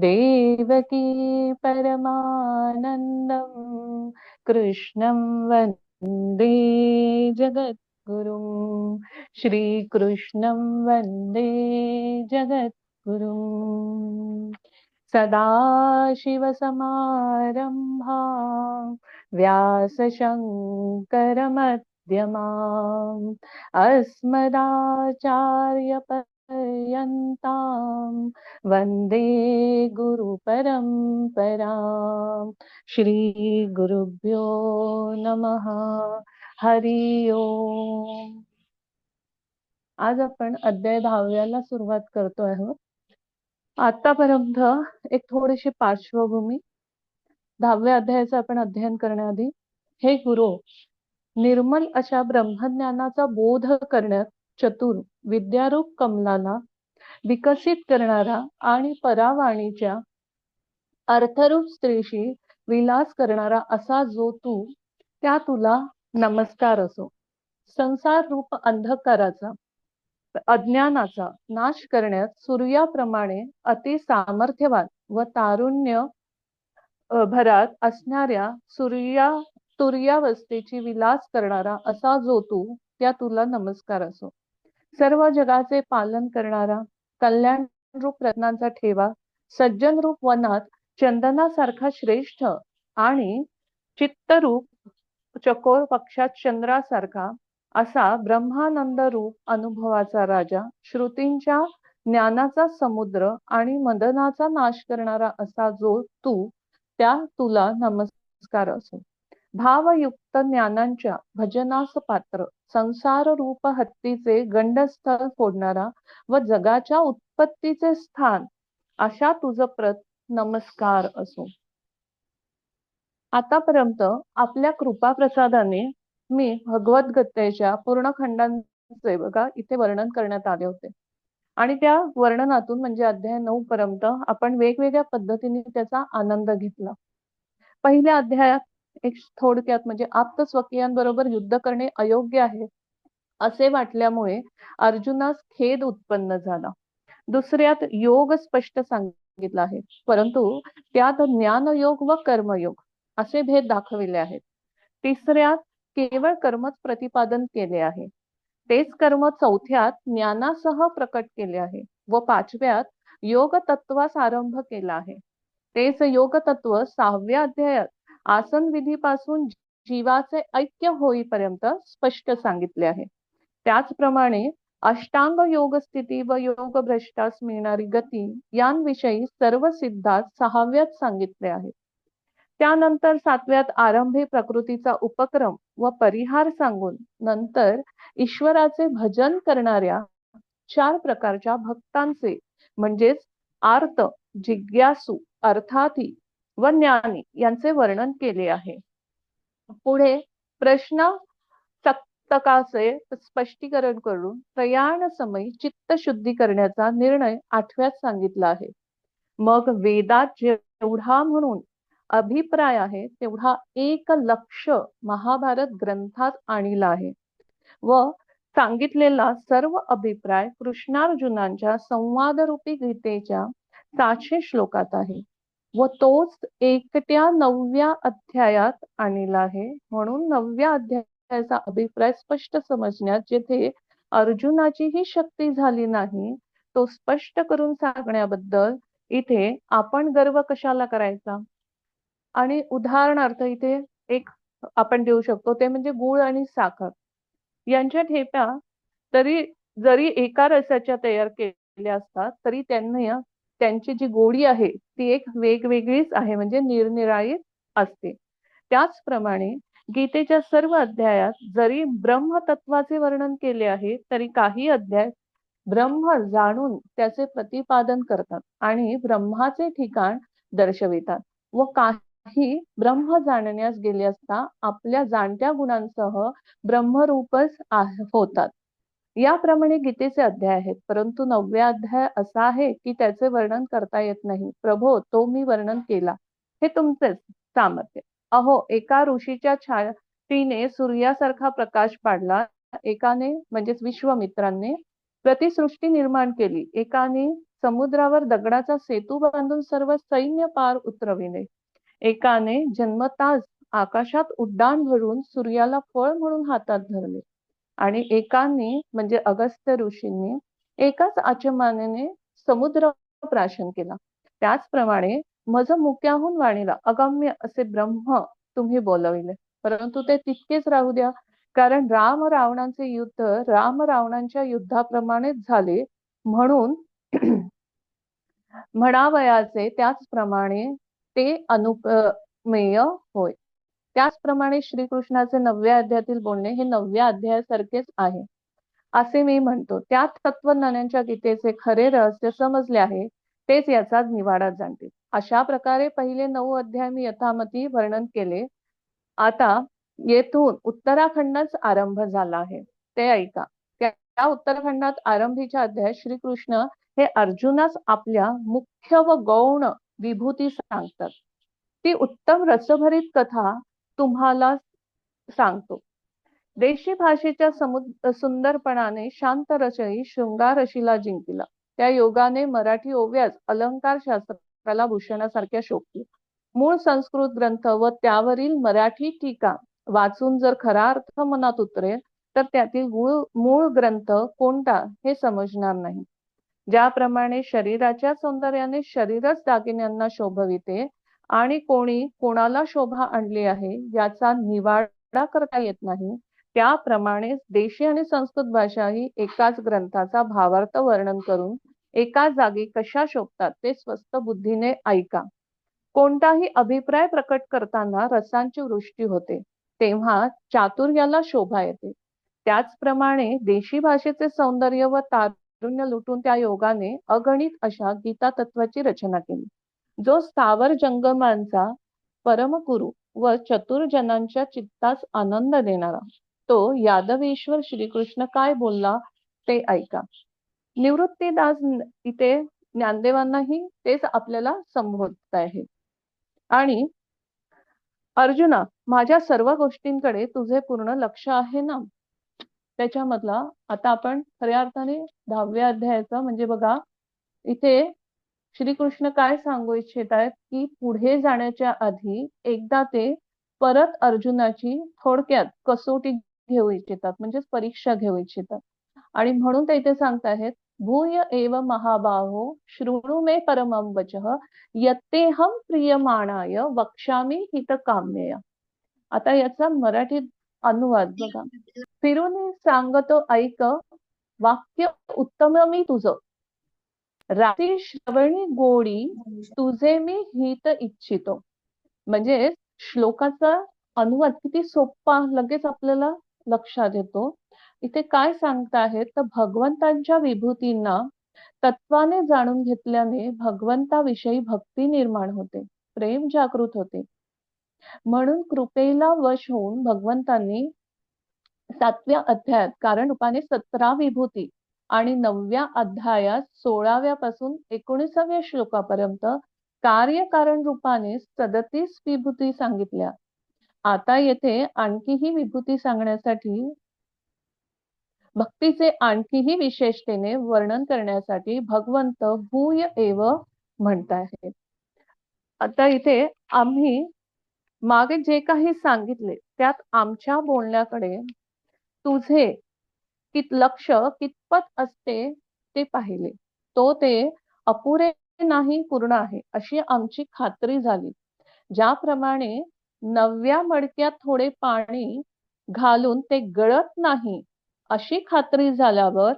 देवकी परमानन्दं कृष्णं वन्दे जगद्गुरुं श्रीकृष्णं वन्दे जगद्गुरुं सदाशिवसमारम्भा व्यासशङ्करमध्यमाम् अस्मदाचार्यपर्यन्तां वन्दे गुरुपरम्पराम् श्रीगुरुभ्यो नमः हरि ओम. आज आपण अध्याय 10व्याला सुरुवात करतो आहोत. आतापर्यंत एक थोडीशी पार्श्वभूमी. 10व्या अध्यायाचं आपण अध्ययन करण्याआधी हे गुरु निर्मल अशा ब्रह्मज्ञानाचा बोध करण्यात चतुर विद्यारूप कमलाला विकसित करणारा आणि परावाणीच्या अर्थरूप स्त्रीशी विलास करणारा असा जो तू, त्या तुला नमस्कार असो. संसार रूप अंधकाराचा अज्ञानाचा नाश करण्यात सूर्याप्रमाणे अति सामर्थ्यवान व तारुण्य भरात असणाऱ्या तुर्यावस्थेची विलास करणारा असा जो तू, त्या तुला नमस्कार असो. सर्व जगाचे पालन करणारा कल्याण रूप रत्नांचा ठेवा सज्जन रूप वनात चंदनासारखा श्रेष्ठ आणि चित्तरूप चकोर पक्षात चंद्रासारखा असा ब्रह्मानंद रूप अनुभवाचा राजा श्रुतींच्या ज्ञानाचा समुद्र आणि मदनाचा नाश करणारा असा जो तू, त्या तुला नमस्कार असो. भावयुक्त ज्ञानांच्या भजनास पात्र संसार रूप हत्तीचे गंडस्थळ फोडणारा व जगाच्या उत्पत्तीचे स्थान अशा तुझ प्रत नमस्कार असो. आतापर्यंत आपल्या कृपा प्रसादाने मी भगवद्गीतेच्या पूर्ण खंडांचे बघा इथे वर्णन करण्यात आले होते आणि त्या वर्णनातून म्हणजे अध्याय 9 पर्यंत आपण वेगवेगळ्या पद्धतीने त्याचा आनंद घेतला. पहिल्या अध्यायात एक थोडक्यात म्हणजे आप्तस्वकीयांबरोबर युद्ध करणे अयोग्य आहे असे वाटल्यामुळे अर्जुनास खेद उत्पन्न झाला. दुसऱ्यात योग स्पष्ट सांगितला आहे, परंतु त्यात ज्ञानयोग व कर्मयोग असे भेद दाखविले आहेत. तिसऱ्यात केवळ कर्मच प्रतिपादन केले आहे. तेच कर्म चौथ्यात ज्ञानासह प्रकट केले आहे व पाचव्यात योग तत्वास आरंभ केला आहे. तेच योग तत्व 6व्या अध्यायात आसन विधीपासून जीवाचे ऐक्य होईपर्यंत स्पष्ट सांगितले आहे. त्याचप्रमाणे अष्टांग योग स्थिती व योग भ्रष्टास मिळणारी गती यांविषयी सर्व सिद्धात 6व्यात सांगितले आहे. त्यानंतर 7व्यात आरंभी प्रकृतीचा उपक्रम व परिहार सांगून नंतर ईश्वराचे भजन करणाऱ्या 4 प्रकारच्या भक्तांचे म्हणजेच आर्त, जिज्ञासू, अर्थार्थी व ज्ञानी यांचे वर्णन केले आहे. पुढे प्रश्न सप्तकाचे स्पष्टीकरण करून प्रयाण समय चित्त शुद्धी करण्याचा निर्णय 8व्यात सांगितला आहे. मग वेदात जेवढा म्हणून अभिप्राय आहे तेवढा 1 लक्ष महाभारत ग्रंथात आणला आहे व सांगितलेला सर्व अभिप्राय कृष्णार्जुनांच्या संवादरूपी गीतेच्या 700 श्लोकात आहे व तोच एकट्या 9व्या अध्यायात आणला आहे. म्हणून 9व्या अध्यायाचा अभिप्राय स्पष्ट समजण्यात जेथे अर्जुनाचीही शक्ती झाली नाही तो स्पष्ट करून सांगण्याबद्दल इथे आपण गर्व कशाला करायचा. आणि उदाहरणार्थ इथे एक आपण देऊ शकतो ते म्हणजे गूळ आणि साखर यांच्या ठेप्या तरी जरी एका रसाच्या तयार केल्या असतात तरी त्यांची जी गोडी आहे ती एक वेगवेगळीच आहे म्हणजे निरनिराळी असते. त्याचप्रमाणे गीतेच्या सर्व अध्यायात जरी ब्रह्मतत्वाचे वर्णन केले आहे तरी काही अध्याय ब्रह्म जाणून त्याचे प्रतिपादन करतात आणि ब्रह्माचे ठिकाण दर्शवितात व काही ब्रह्म जाणण्यास गेले असता आपल्या जाणत्या गुणांसह ब्रह्मरूपच होतात. याप्रमाणे गीतेचे अध्याय आहेत, परंतु 9व्या अध्याय असा आहे की त्याचे वर्णन करता येत नाही. प्रभो, तो मी वर्णन केला, हे तुमचेच सामर्थ्य. अहो, एका ऋषीच्या छातीने सूर्यासारखा प्रकाश पाडला, एकाने म्हणजेच विश्वामित्रांनी प्रतिसृष्टी निर्माण केली, एकाने समुद्रावर दगडाचा सेतू बांधून सर्व सैन्य पार उतरविले. एकाने जन्मताच आकाशात उड्डाण भरून सूर्याला फळ म्हणून हातात धरले आणि एकाने म्हणजे अगस्त्य ऋषींनी एकाच आचमनाने समुद्र प्राशन केला. त्याचप्रमाणे मज मुक्याहून वाणीला अगम्य असे ब्रह्म तुम्ही बोलविले. परंतु ते तितकेच राहू द्या, कारण राम रावणांचे युद्ध राम रावणांच्या युद्धाप्रमाणेच झाले म्हणून म्हणावयाचे, त्याचप्रमाणे ते अनुपमेय होय. त्याचप्रमाणे श्रीकृष्णाचे 9व्या अध्यायातील बोलणे हे 9व्या अध्यायासारखेच आहे असे मी म्हणतो. त्यात तत्वज्ञानांच्या गीतेचे खरे रहस्य समजले आहे, तेच याचा निवाडा जाणतील. अशा प्रकारे पहिले 9 अध्याय मी यथामती वर्णन केले. आता येथून उत्तराखंडच आरंभ झाला आहे, ते ऐका. त्या उत्तराखंडात आरंभीच्या अध्यायात श्रीकृष्ण हे अर्जुनास आपल्या मुख्य व गौण विभूती सांगतात. ती उत्तम रसभरीत कथा तुम्हाला सांगतो. देशी भाषेच्या सुंदरपणाने शांत रसई शृंगारशीला जिंकला. त्या योगाने मराठी ओव्यास अलंकार शास्त्राला भूषणासारख्या शोभतील. मूळ संस्कृत ग्रंथ व त्यावरील मराठी टीका वाचून जर खरा अर्थ मनात उतरेल तर त्यातील मूळ ग्रंथ कोणता हे समजणार नाही. ज्याप्रमाणे शरीराच्या सौंदर्याने शरीरच दागिन्यांना शोभविते आणि कोणी कोणाला शोभा आणली आहे याचा निवाडा करता येत नाही, त्याप्रमाणे देशी आणि संस्कृत भाषा ही एकाच ग्रंथाचा भावार्थ वर्णन करून एकाच जागी कशा शोभतात ते स्वस्त बुद्धीने ऐका. कोणताही अभिप्राय प्रकट करताना रसांची वृष्टी होते, तेव्हा चातुर्याला शोभा येते. त्याचप्रमाणे देशी भाषेचे सौंदर्य व तारुण्य लुटून त्या योगाने अगणित अशा गीता तत्वाची रचना केली. जो स्थावर जंगमांचा परमगुरु व चतुर्जनांच्या चित्तास आनंद देणारा तो यादवेश्वर श्रीकृष्ण काय बोलला ते ऐका. निवृत्तीदास इथे ज्ञानदेवांनाही तेच आपल्याला संबोधत आहे. आणि अर्जुना, माझ्या सर्व गोष्टींकडे तुझे पूर्ण लक्ष आहे ना. त्याच्यामधला आता आपण खऱ्या अर्थाने 10व्या अध्यायाचा म्हणजे बघा, इथे श्रीकृष्ण काय सांगू इच्छित आहेत की पुढे जाण्याच्या आधी एकदा ते परत अर्जुनाची थोडक्यात कसोटी घेऊ इच्छितात, म्हणजे परीक्षा घेऊ इच्छितात. आणि म्हणून ते इथे सांगताहेत, भूय एव महाबाहो शृणु मे परमं वचः यत्तेहं प्रियमाणाय वक्ष्यामि हितकाम्यया. आता याचा मराठी अनुवाद बघा. फिरून सांगतो ऐक, वाक्य उत्तम मी तुझं, रात्री श्रवणी गोडी तुझे मी हित इच्छितो. म्हणजे श्लोकाचा अनुवाद किती सोपा लगेच आपल्याला लक्षात येतो. इथे काय सांगताहेत तर भगवंतांच्या विभूतींना तत्वाने जाणून घेतल्याने भगवंताविषयी भक्ती निर्माण होते, प्रेम जागृत होते. म्हणून कृपेला वश होऊन भगवंतांनी 7व्या अध्यायात कारण रूपाने 17 विभूती आणि 9व्या अध्यायात 16व्या पासून 19व्या श्लोकापर्यंत कार्यकारण रूपाने 37 विभूती सांगितल्या. आता येथे आणखीही विभूती सांगण्यासाठी, भक्तीचे आणखीही विशेषतेने वर्णन करण्यासाठी भगवंत भूय एव म्हणताहेत. आता इथे आम्ही मागे जे काही सांगितले त्यात आमच्या बोलण्याकडे तुझे लक्ष कितपत असते ते पाहिले. तो ते अपुरे नाही पूर्ण आहे अशी आमची खात्री झाली. ज्याप्रमाणे 9व्या मडक्यात थोडे पाणी घालून ते गळत नाही अशी खात्री झाल्यावर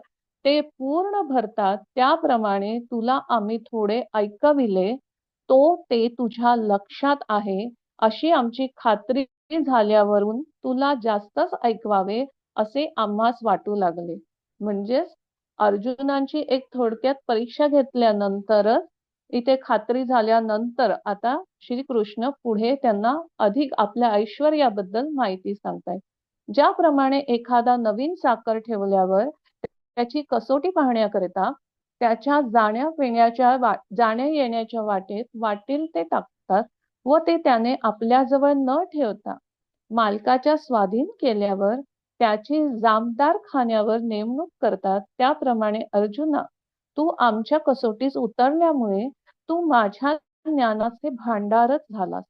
ते पूर्ण भरतात, त्याप्रमाणे तुला आम्ही थोडे ऐकविले, तो ते तुझ्या लक्षात आहे अशी आमची खात्री झाल्यावरून तुला जास्तच ऐकवावे असे आम्हास वाटू लागले. म्हणजेच अर्जुनांची एक थोडक्यात परीक्षा घेतल्यानंतर इथे खात्री झाल्यानंतर आता श्रीकृष्ण पुढे त्यांना अधिक आपल्या ऐश्वर्याबद्दल माहिती सांगतायत. ज्याप्रमाणे एखादा नवीन साखर ठेवल्यावर त्याची कसोटी पाहण्याकरिता त्याच्या जाण्या येण्याच्या वाटेत वाटेल ते टाकतात व ते त्याने आपल्याजवळ न ठेवता मालकाच्या स्वाधीन केल्यावर त्याची जामदार खाण्यावर नेमणूक करतात. त्याप्रमाणे अर्जुना, तू आमच्या कसोटीस उतरल्यामुळे तू माझ्या ज्ञानाचे भांडारच झालास.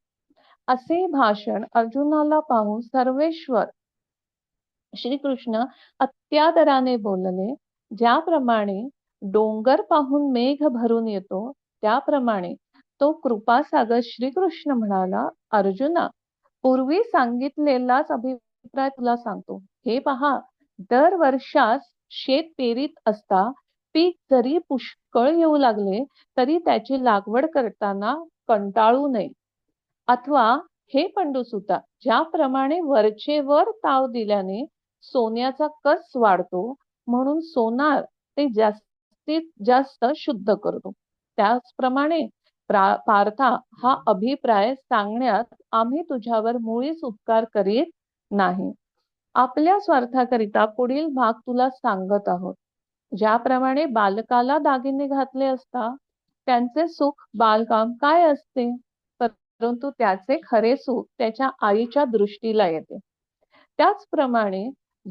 असे भाषण अर्जुनाला पाहून सर्वेश्वर श्रीकृष्ण अत्यादराने बोलले. ज्याप्रमाणे डोंगर पाहून मेघ भरून येतो, त्याप्रमाणे तो कृपासागर श्रीकृष्ण म्हणाला, अर्जुना, पूर्वी सांगितलेलाच अभिप्राय तुला सांगतो. हे पहा, दर वर्षास शेत पेरीत असता पीक जरी पुष्कळ येऊ लागले तरी त्याची लागवड करताना कंटाळू नये. अथवा हे पंडूसुता, ज्याप्रमाणे वरचे वर ताव दिल्याने सोन्याचा कस वाढतो, म्हणून सोनार ते जास्तीत जास्त शुद्ध करतो, त्याचप्रमाणे पार्था, हा अभिप्राय सांगण्यात आम्ही तुझ्यावर मुळीच उपकार करीत नाही. आपल्या स्वार्थाकरिता पुढील भाग तुला सांगत आहोत. ज्याप्रमाणे बालकाला दागिने घातले असता त्यांचे सुख बालकाम काय असते, परंतु त्याचे खरे सुख त्याच्या आईच्या दृष्टीला येते. त्याचप्रमाणे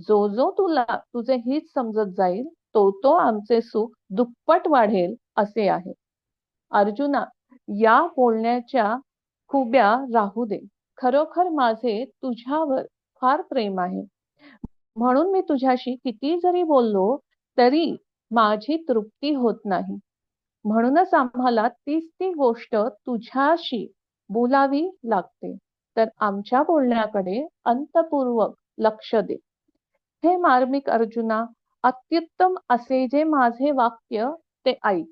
जो जो तुला तुझे हित समजत जाईल, तो तो आमचे सुख दुप्पट वाढेल असे आहे. अर्जुना, या बोलण्याच्या खुब्या राहू दे. खरोखर माझे तुझ्यावर फार प्रेम आहे, म्हणून मी तुझ्याशी किती जरी बोललो तरी माझी तृप्ती होत नाही. म्हणूनच आम्हाला तीच ती गोष्ट तुझ्याशी बोलावी लागते. तर आमच्या बोलण्याकडे अंतपूर्वक लक्ष दे. हे मार्मिक अर्जुना, अत्युत्तम असे जे माझे वाक्य ते ऐक.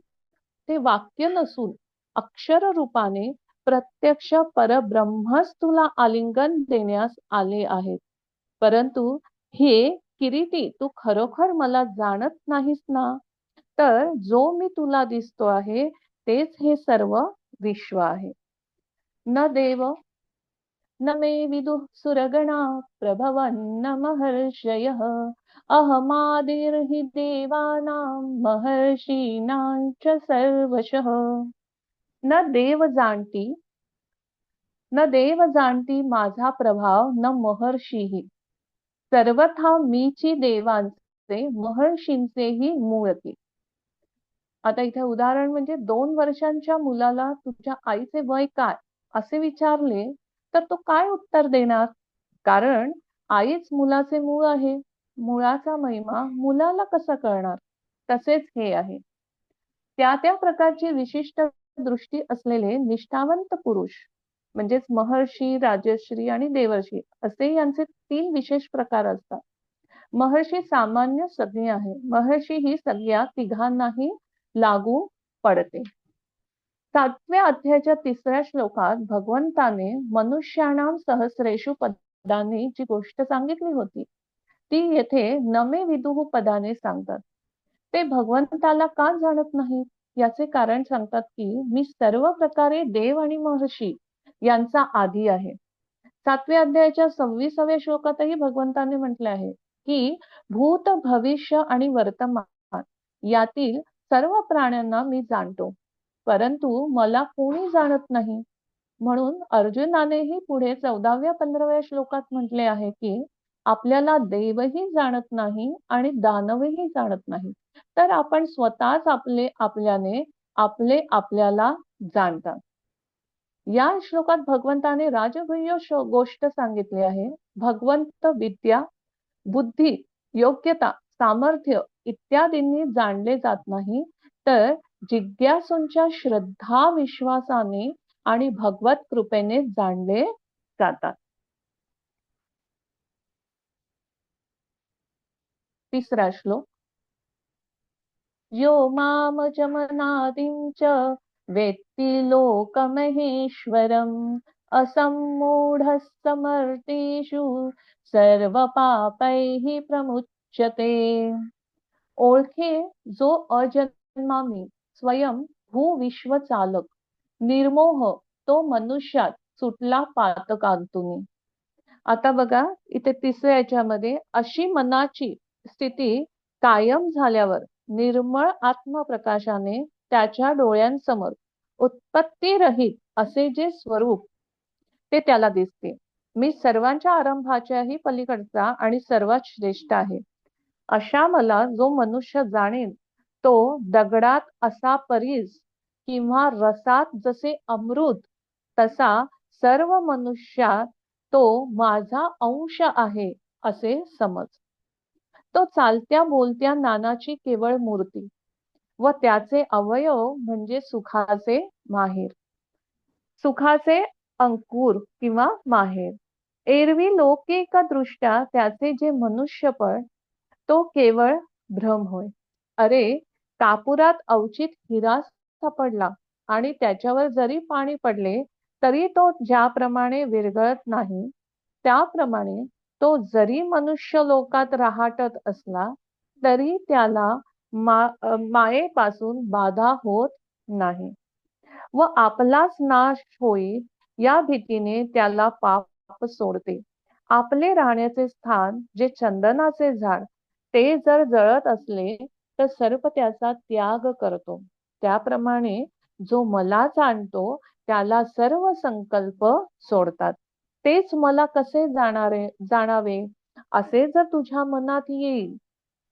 ते वाक्य नसून अक्षर रूपाने प्रत्यक्ष परब्रह्मच तुला आलिंगन देण्यास आले आहेत. परंतु हे किरीटी, तू खरोखर मला जाणत नाहीस ना? तर जो मी तुला दिसतो आहे तेच हे सर्व विश्व आहे. न देव न मे विदुः सुरगणा प्रभवन्न महर्षयः अहमादिर्हि देवानां महर्षीणां च सर्वशः. न देव जाणती माझा प्रभाव, न महर्षीही. सर्वथा मीची देवांचे महर्षींचेही मूळती. आता इथे उदाहरण म्हणजे 2 वर्षांच्या मुलाला तुझ्या आईचे वय काय असे विचारले तर तो काय उत्तर देणार? कारण आईच मुलाचे मूळ आहे. मुळाचा महिमा मुलाला कसा कळणार? तसेच हे आहे. त्या त्या प्रकारची विशिष्ट दृष्टी असलेले निष्ठावंत पुरुष म्हणजेच महर्षी, राजर्षी आणि देवर्षी असे यांचे 3 विशेष प्रकार असतात. महर्षी सामान्य संज्ञा आहे. महर्षी ही संज्ञा तिघांनाही लागू पडते. 7व्या अध्यायाच्या 3ऱ्या श्लोकात भगवंताने मनुष्याणाम सहस्रेषु पदांनी जी गोष्ट सांगितली होती ती येथे नमे विदुः पदाने सांगतात. ते भगवंताला का जाणत नाहीत याचे कारण सांगतात की मी सर्व प्रकारे देव आणि महर्षी यांचा आदी आहे. 7व्या अध्यायाच्या 26व्या श्लोकातही भगवंताने म्हटले आहे की भूत, भविष्य आणि वर्तमान यातील सर्व प्राण्यांना मी जाणतो, परंतु मला कोणी जाणत नाही. म्हणून अर्जुनानेही पुढे 14व्या 15व्या श्लोकात म्हटले आहे की आपल्याला देवही जाणत नाही आणि दानवही जाणत नाही, तर आपण स्वतःच आपल्याला जाणतात. या श्लोकात भगवंताने राजगुह्य गोष्ट सांगितली आहे. भगवंत विद्या, बुद्धी, योग्यता, सामर्थ्य इत्यादींनी जाणले जात नाही, तर जिज्ञासूंच्या श्रद्धा, विश्वासाने आणि भगवत कृपेने जाणले जातात. 3रा श्लोक. यो मामजमनादिं च वेत्ति लोकमहेश्वरम् असम्मूढः समर्थेषु सर्वपापैः प्रमुच्यते. ओळखे जो अजन्मामी स्वयं भूविश्व चालक, निर्मोह तो मनुष्यात सुटला पातकांतुनी. आता बघा इथे 3ऱ्या याच्यामध्ये अशी मनाची स्थिती कायम झाल्यावर निर्मळ आत्मप्रकाशाने त्याच्या डोळ्यांसमोर उत्पत्ती रहित असे जे स्वरूप ते त्याला दिसते. मी सर्वांच्या आरंभाच्याही पलीकडचा आणि सर्वात श्रेष्ठ आहे. अशा मला जो मनुष्य जाणेल तो दगडात असा परीस किंवा रसात जसे अमृत, तसा सर्व मनुष्यात तो माझा अंश आहे असे समज. तो चालत्या बोलत्या नानाची केवळ मूर्ती व त्याचे अवयव म्हणजे सुखाचे माहेर, सुखाचे अंकुर किंवा माहेर. एरवी लौकिक दृष्ट्या त्याचे जे मनुष्यपण तो केवळ भ्रम होय. अरे, कापुरात अवचित हिरा सापडला आणि त्याच्यावर जरी पाणी पडले तरी तो ज्याप्रमाणे विरघळत नाही, त्याप्रमाणे तो जरी मनुष्य लोकात राहतच असला तरी त्याला मायेपासून बाधा होत नाही व आपलाच नाश होईल या भीतीने त्याला पाप सोडते. आपले राहण्याचे स्थान जे चंदनाचे झाड ते जर जळत असले तर सर्प त्याचा त्याग करतो. त्याप्रमाणे जो मला जाणतो त्याला सर्व संकल्प सोडतात. तेच मला कसे जाणावे असे जर तुझ्या मनात येईल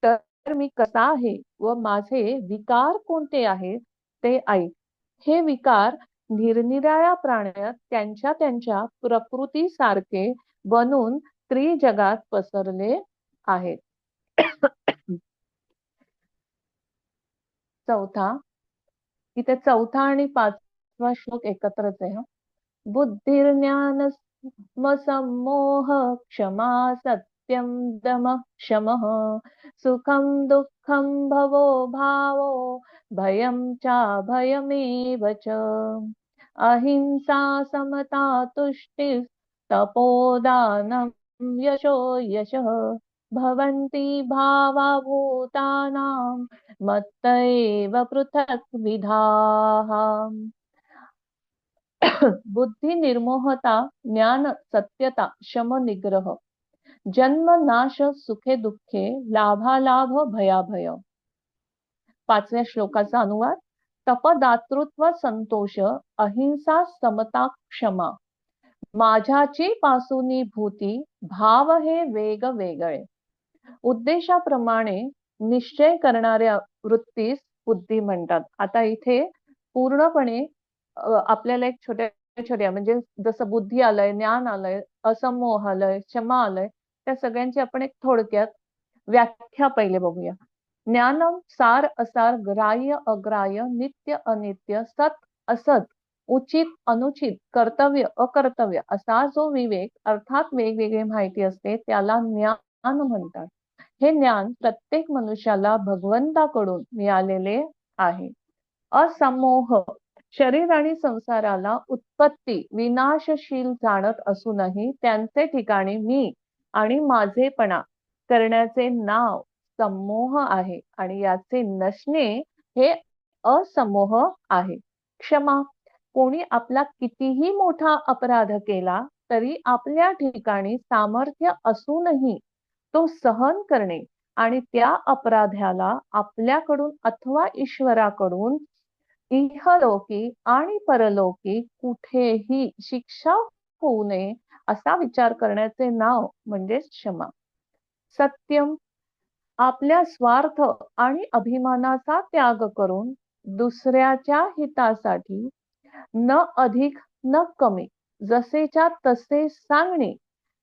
तर मी कसा आहे व माझे विकार कोणते आहेत ते ऐक. हे विकार निरनिराळ्या प्राण्यात त्यांच्या त्यांच्या प्रकृतीसारखे बनून त्रिजगात पसरले आहेत. इथे चौथा आणि पाचवा श्लोक एकत्रच आहे. बुद्धिर्ज्ञान समोह क्षमा सत्यम दम शमः सुखम दुःखम भवो भावो भयम चा भयमेव च अहिंसा समता तुष्टि तपोदानं यशो यशः भवन्ति भावा भूतानां मत्त एव पृथक् विधाः. बुद्धी निर्मोहता, ज्ञान सत्यता, शम निग्रह, जन्म नाश सुखे दुःखे, लाभालाभ भयाभय. पाचव्या श्लोकाचा अनुवाद. तपदातृत्व संतोष, अहिंसा समता क्षमा, माझ्याची पासूनी भूती, भाव हे वेग वेगळे. उद्देशाप्रमाणे निश्चय करणाऱ्या वृत्तीस बुद्धी म्हणतात. आता इथे पूर्णपणे आपल्याला एक छोट्या छोट्या म्हणजे जसं बुद्धी आलंय, ज्ञान आलंय, असमोह आलंय, क्षमा आलंय, त्या सगळ्यांची आपण एक थोडक्यात व्याख्या पहिले बघूया. ज्ञानम सार असार, ग्राह्य अग्राह्य, नित्य अनित्य, सत असत, उचित अनुचित, कर्तव्य अकर्तव्य असा जो विवेक अर्थात वेगवेगळी माहिती असते त्याला ज्ञान म्हणतात. हे ज्ञान प्रत्येक मनुष्याला भगवंताकडून मिळालेले आहे. असमोह शरीर आणि संसाराला उत्पत्ती विनाशशील जाणत असूनही त्यांचे ठिकाणी मी आणि माझेपणा करण्याचे नाव समोह आहे आणि याचे नसणे हे असमोह आहे. क्षमा, कोणी आपला कितीही मोठा अपराध केला तरी आपल्या ठिकाणी सामर्थ्य असूनही तो सहन करणे आणि त्या अपराध्याला आपल्याकडून अथवा ईश्वराकडून इहलोकी आणि परलोकी कुठेही शिक्षा होऊ नये असा विचार करण्याचे नाव म्हणजे क्षमा. सत्यम, आपल्या स्वार्थ आणि अभिमानाचा त्याग करून दुसऱ्याच्या हितासाठी न अधिक न कमी जसेच्या तसे सांगणे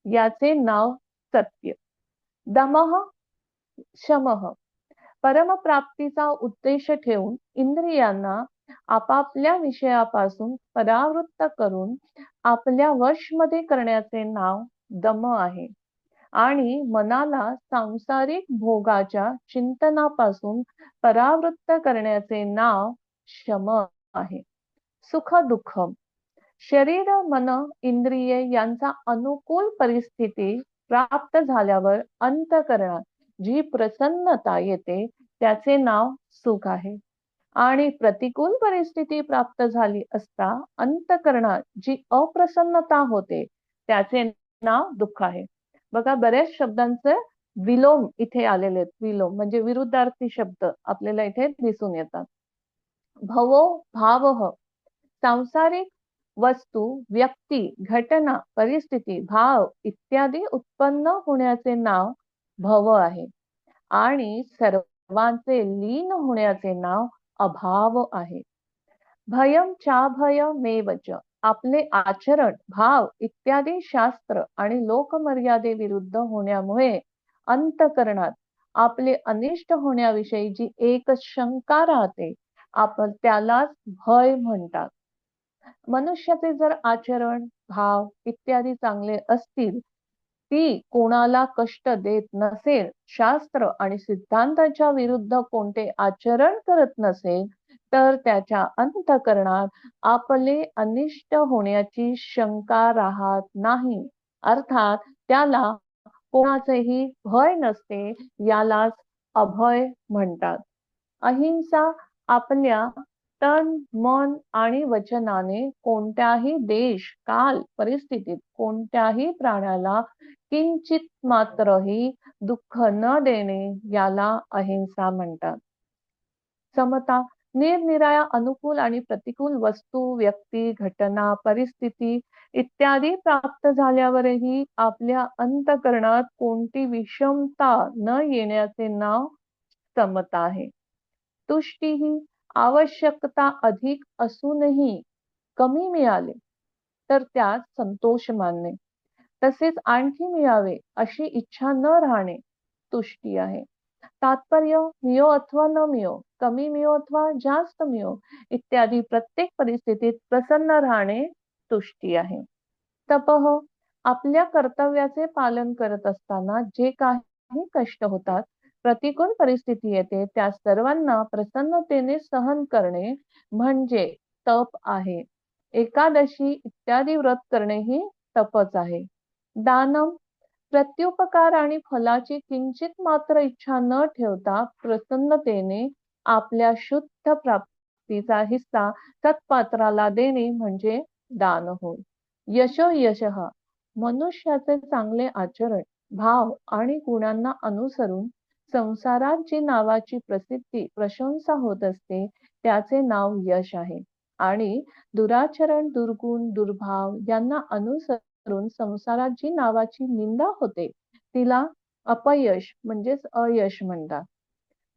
याचे नाव सत्य. दमः, शमः, परमप्राप्तीचा उद्देश ठेवून इंद्रियांना आपापल्या विषयापासून परावृत्त करून आपल्या वशमध्ये करण्याचे नाव दम आहे आणि मनाला सांसारिक भोगाच्या चिंतनापासून परावृत्त करण्याचे नाव शम आहे. सुख दुःख, शरीर मन इंद्रिये यांचा अनुकूल परिस्थिती प्राप्त झाल्यावर अंतःकरणात जी प्रसन्नता येते त्याचे नाव सुख आहे आणि प्रतिकूल परिस्थिती प्राप्त झाली असता अंतःकरणात जी अप्रसन्नता होते त्याचे नाव दुःख आहे. बघा, बऱ्याच शब्दांचे विलोम इथे आलेले आहेत. विलोम म्हणजे विरुद्धार्थी शब्द आपल्याला इथे दिसून येतात. भवो भावः, सांसारिक वस्तू, व्यक्ती, घटना, परिस्थिती, भाव इत्यादी उत्पन्न होण्याचे नाव भव आहे आणि सर्व सर्वांचे लीन होण्याचे नाव अभाव आहे. भयम चाभयमेवच आपले आचरण, भाव इत्यादी शास्त्र आणि लोकमर्यादेविरुद्ध होण्यामुळे अंतःकरणात आपले अनिष्ट होण्याविषयी जी एक शंका राहते, आपण त्यालाच भय म्हणतात. मनुष्याचे जर आचरण, भाव इत्यादी चांगले असतील, ती कोणाला कष्ट देत नसेल, शास्त्र आणि सिद्धांताच्या विरुद्ध कोणते आचरण करत नसेल, तर त्याच्या अंतःकरणात आपले अनिष्ट होण्याची शंका राहत नाही. अर्थात त्याला कोणाचेही भय नसते, यालाच अभय म्हणतात. अहिंसा आपल्या तन, मन आणि वचनाने कोणत्याही देश, काल, परिस्थितीत कोणत्याही प्राण्याला किंचित मात्रही दुःख न देणे, याला अहिंसा म्हणतात. समता निरनिराळ्या अनुकूल आणि प्रतिकूल वस्तू, व्यक्ती, घटना, परिस्थिती इत्यादी प्राप्त झाल्यावरही आपल्या अंतःकरणात कोणती विषमता न येण्याचे नाव समता आहे. तुष्टी ही आवश्यकता अधिक असूनही कमी मिळाले तर त्यात संतोष मानणे, तसेच आणखी मिळावे अशी इच्छा न राहणे तुष्टी आहे. तात्पर्य मिळो अथवा न मिळो, कमी मिळो अथवा जास्त मिळो इत्यादी प्रत्येक परिस्थितीत प्रसन्न राहणे तुष्टी आहे. तपः आपल्या कर्तव्याचे पालन करत असताना जे काही कष्ट होतात, प्रतिकूल परिस्थिती येते, त्या सर्वांना प्रसन्नतेने सहन करणे म्हणजे तप आहे. एकादशी इत्यादी व्रत करणे ही तपच आहे. दानम प्रत्युपकार आणि फलाची किंचित मात्र इच्छा न ठेवता प्रसन्नतेने आपल्या शुद्ध प्राप्तीचा हिस्सा सत्पात्राला देणे म्हणजे दान होय. यशो यशः मनुष्याचे चांगले आचरण, भाव आणि गुणांना अनुसरून संसारात जी नावाची प्रसिद्धी, प्रशंसा होत असते, त्याचे नाव यश आहे. आणि दुराचरण, दुर्गुण, दुर्भाव यांना अनुसरून संसारात जी नावाची निंदा होते, तिला अपयश म्हणजेच अयश म्हणतात.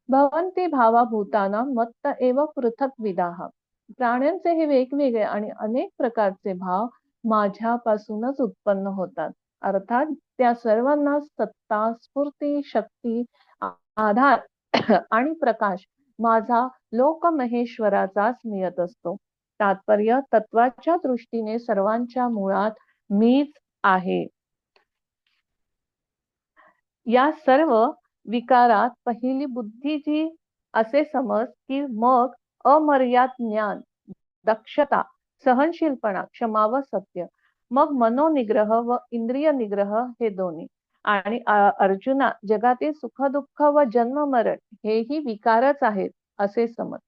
भवन्ति भावाभूतानां मत्त एव पृथक विदाः प्राण्यांचे हे वेगवेगळे आणि अनेक प्रकारचे भाव माझ्यापासूनच उत्पन्न होतात. अर्थात त्या सर्वांना सत्ता, स्फूर्ती, शक्ती, आधार आणि प्रकाश माझा लोकमहेश्वराचाच मिळत असतो. तात्पर्य तत्वाच्या दृष्टीने सर्वांच्या मुळात मीच आहे. या सर्व विकारात पहिली बुद्धी जी असे समज की मग अमर्याद ज्ञान, दक्षता, सहनशीलपणा, क्षमा व सत्य, मग मनोनिग्रह व इंद्रिय निग्रह हे दोन्ही, आणि अर्जुना जगातील सुख दुःख व जन्म मरण हेही विकारच आहेत असे समज.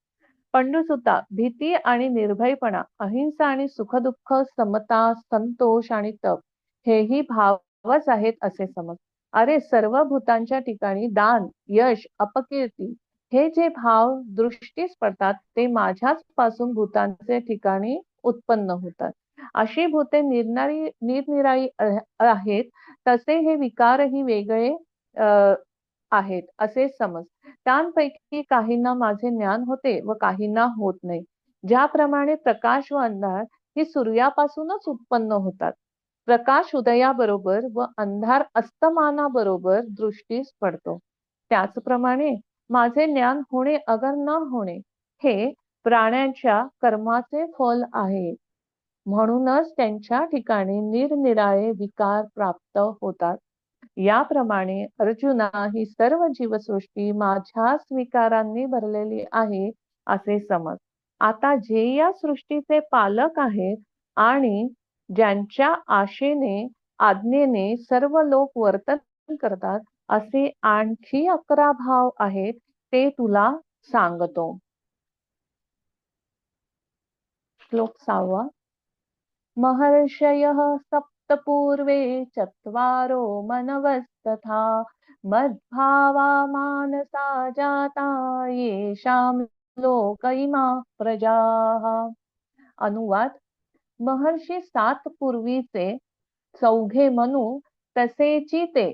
पंडुसुता भीती आणि निर्भयपणा, अहिंसा आणि सुख दुःख, समता, संतोष आणि तप हेही भावच आहेत असे समज. अरे सर्व भूतांच्या ठिकाणी दान, यश, अपकीर्ती हे जे भाव दृष्टीस पडतात, ते माझ्याच पासून भूतांचे ठिकाणी उत्पन्न होतात. अशी भूते निरनिराळी आहेत, तसे हे विकारही वेगळे आहेत असे समज. त्यांपैकी काहींना माझे ज्ञान होते व काहींना होत नाही. ज्याप्रमाणे प्रकाश व अंधार ही सूर्यापासूनच उत्पन्न होतात. प्रकाश उदयाबरोबर व अंधार अस्तमानाबरोबर दृष्टीस पडतो. त्याचप्रमाणे माझे ज्ञान होणे अगर न होणे हे प्राण्यांच्या कर्माचे फल आहे. म्हणूनच त्यांच्या ठिकाणी निरनिराळे विकार प्राप्त होतात. याप्रमाणे अर्जुना ही सर्व जीवसृष्टी माझ्याच विकारांनी भरलेली आहे असे समज. आता जे या सृष्टीचे पालक आहेत आणि ज्यांच्या आशेने, आज्ञेने सर्व लोक वर्तन करतात, असे आणखी 11 भाव आहेत, ते तुला सांगतो. श्लोक 6. महर्षयः सप्तपूर्वे चत्वारो मनवस्तथा मद्भावा मानसा जाता येषां लोक इमाः प्रजाः. अनुवाद. महर्षी 7 पूर्वीचे चौघे मनु तसेची ते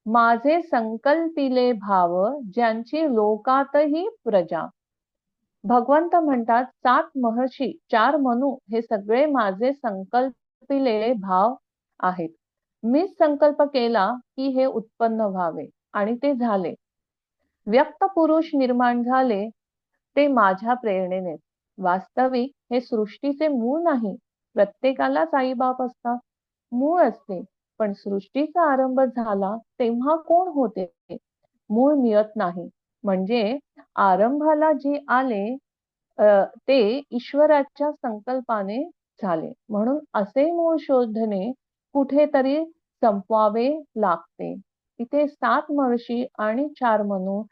माझे संकल्पिले भाव ज्यांची लोकातही प्रजा. भगवंत म्हणतात 7 महर्षी 4 मनु हे सगळे माझे संकल्पिलेले भाव आहेत. मीच संकल्प केला की हे उत्पन्न व्हावे आणि ते झाले. व्यक्त पुरुष निर्माण झाले ते माझ्या प्रेरणेने. वास्तविक हे सृष्टीचे मूळ नाही. प्रत्येकालाच आईबाप असतात, मूळ असते. पण सृष्टीचा आरंभ झाला तेव्हा कोण होते? मूळ मिळत नाही. म्हणजे आरंभाला जे आले ते ईश्वराच्या संकल्पाने झाले. म्हणून असे मूळ शोधणे कुठेतरी संपवावे लागते. इथे 7 महर्षी आणि 4 मनु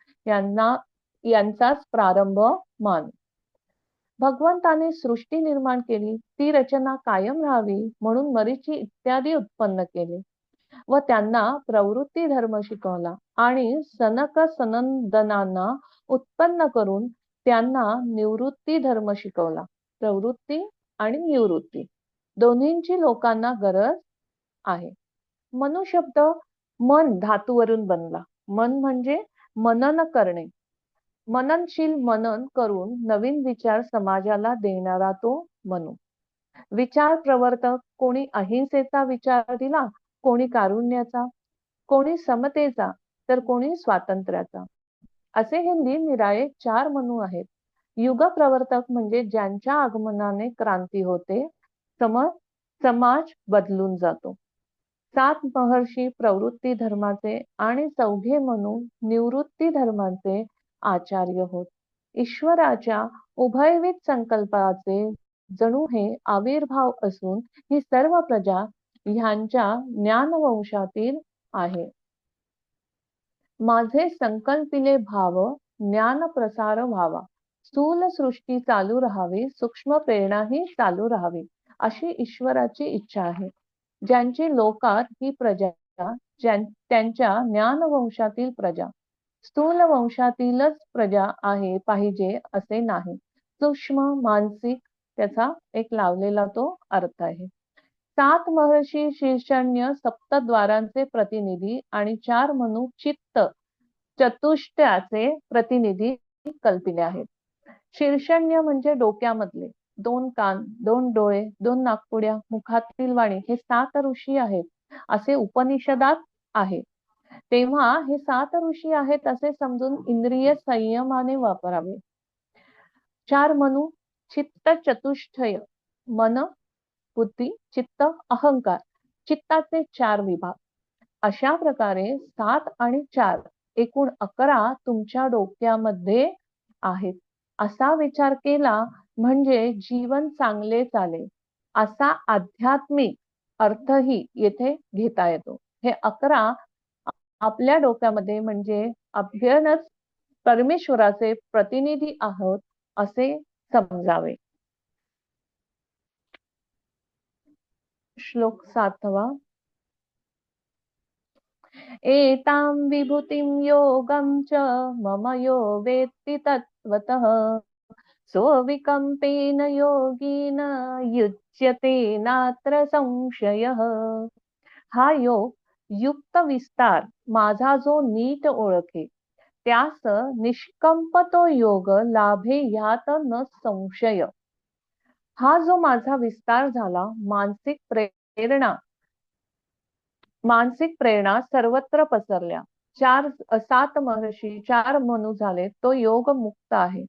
यांचाच प्रारंभ मान. भगवंताने सृष्टी निर्माण केली, ती रचना कायम राहावी म्हणून मरीची इत्यादी उत्पन्न केले व त्यांना प्रवृत्ती धर्म शिकवला आणि सनक सनंदनांना उत्पन्न करून त्यांना निवृत्ती धर्म शिकवला. प्रवृत्ती आणि निवृत्ती दोन्हींची लोकांना गरज आहे. मनु शब्द मन धातूवरून बनला. मन म्हणजे मनन करणे. मननशील मनन करून नवीन विचार समाजाला देणारा तो मनु. विचार प्रवर्तक कोणी अहिंसेचा विचार दिला, कोणी कारुण्याचा, कोणी समतेचा, तर कोणी स्वातंत्र्याचा. असे हे निरनिराळे 4 मनु आहेत. युग प्रवर्तक म्हणजे ज्यांच्या आगमनाने क्रांती होते, समाज बदलून जातो. 7 महर्षी प्रवृत्ती धर्माचे आणि 4 मनु निवृत्ती धर्माचे आचार्य होत. ईश्वराच्या उभयविध संकल्पाचे जणू हे आविर्भाव असून ही सर्व प्रजा ह्यांच्या ज्ञानवंशातील आहे. माझे संकल्पिले भाव ज्ञान प्रसार व्हावा. स्थूल सृष्टी चालू राहावी, सूक्ष्म प्रेरणाही चालू राहावी अशी ईश्वराची इच्छा आहे. ज्यांची लोकात ही प्रजा त्यांच्या ज्ञानवंशातील प्रजा. स्थूल वंशातीलच प्रजा आहे पाहिजे असे नाही. सूक्ष्म मानसिक त्याचा एक लावलेला तो अर्थ आहे. 7 महर्षी शीर्षण्य सप्तद्वारांचे प्रतिनिधी आणि 4 मनु चित्त चतुष्टयाचे प्रतिनिधी कल्पिले आहेत. शीर्षण्य म्हणजे डोक्यामधले 2 कान, 2 डोळे, 2 नाकपुड्या, मुखातील वाणी हे 7 ऋषी आहेत असे उपनिषदात आहे. तेव्हा हे 7 ऋषी आहेत असे समजून इंद्रिय संयमाने वापरावे. 4 मनु चित्त चतुष्टय मन, बुद्धी, चित्त, अहंकार. चित्ताचे 4 विभाग. अशा प्रकारे 7 आणि 4 एकूण 11 तुमच्या डोक्यामध्ये आहेत. असा विचार केला म्हणजे जीवन चांगले चालेल असा आध्यात्मिक अर्थही येथे घेता येतो. हे 11 आपल्या डोक्यामध्ये म्हणजे अभ्यनच परमेश्वराचे प्रतिनिधी आहोत असे समजावे. श्लोक 7वा. एतां विभूतिं योगं च मम यो वेत्ति तत्त्वतः स्वविकम्पेन योगिन युज्यते नात्र संशयः. हा योग युक्त विस्तार माझा जो नीट ओळखे त्यास निष्कंप तो योग लाभे ह्यात न संशय. हा जो माझा विस्तार झाला मानसिक प्रेरणा सर्वत्र पसरल्या. 7 महर्षी 4 मनु झाले तो योग मुक्त आहे.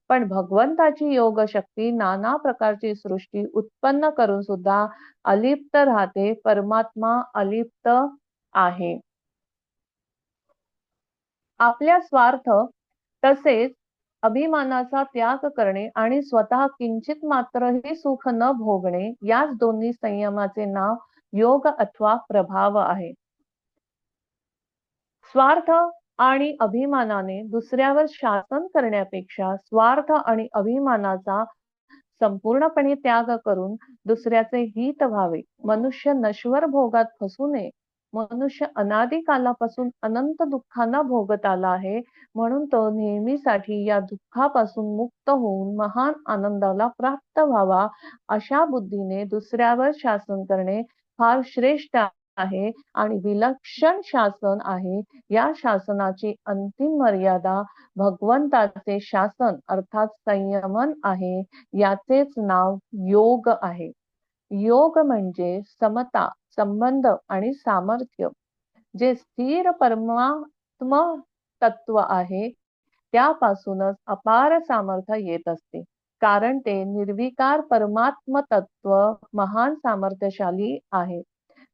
पण भगवंताची योग शक्ती नाना प्रकारची सृष्टी उत्पन्न करून सुद्धा अलिप्त राहते. परमात्मा अलिप्त आहे. आपल्या स्वार्थ तसेच अभिमानाचा त्याग करणे आणि स्वतः किंचित मात्रही सुख न भोगणे याच दोन्ही संयमाचे नाव योग अथवा प्रभाव आहे. स्वार्थ आणि अभिमानाने दुसऱ्यावर शासन करण्यापेक्षा स्वार्थ आणि अभिमानाचा संपूर्णपणे त्याग करून दुसऱ्याचे हित व्हावे. मनुष्य नश्वर भोगात फसू नये. मनुष्य अनादी कालापासून अनंत दुःखांना भोगत आला आहे म्हणून तो नेहमीसाठी या दुःखापासून मुक्त होऊन महान आनंदाला प्राप्त व्हावा अशा बुद्धीने दुसऱ्यावर शासन करणे फार श्रेष्ठ आहे आणि विलक्षण शासन आहे. या शासनाची अंतिम मर्यादा भगवंताचे शासन अर्थात संयमन आहे. याचेच नाव योग आहे. योग म्हणजे समता, संबंध आणि सामर्थ्य. जे स्थिर परमात्म तत्व आहे त्यापासूनच अपार सामर्थ्य येत असते. कारण ते निर्विकार परमात्म तत्व महान सामर्थ्यशाली आहे.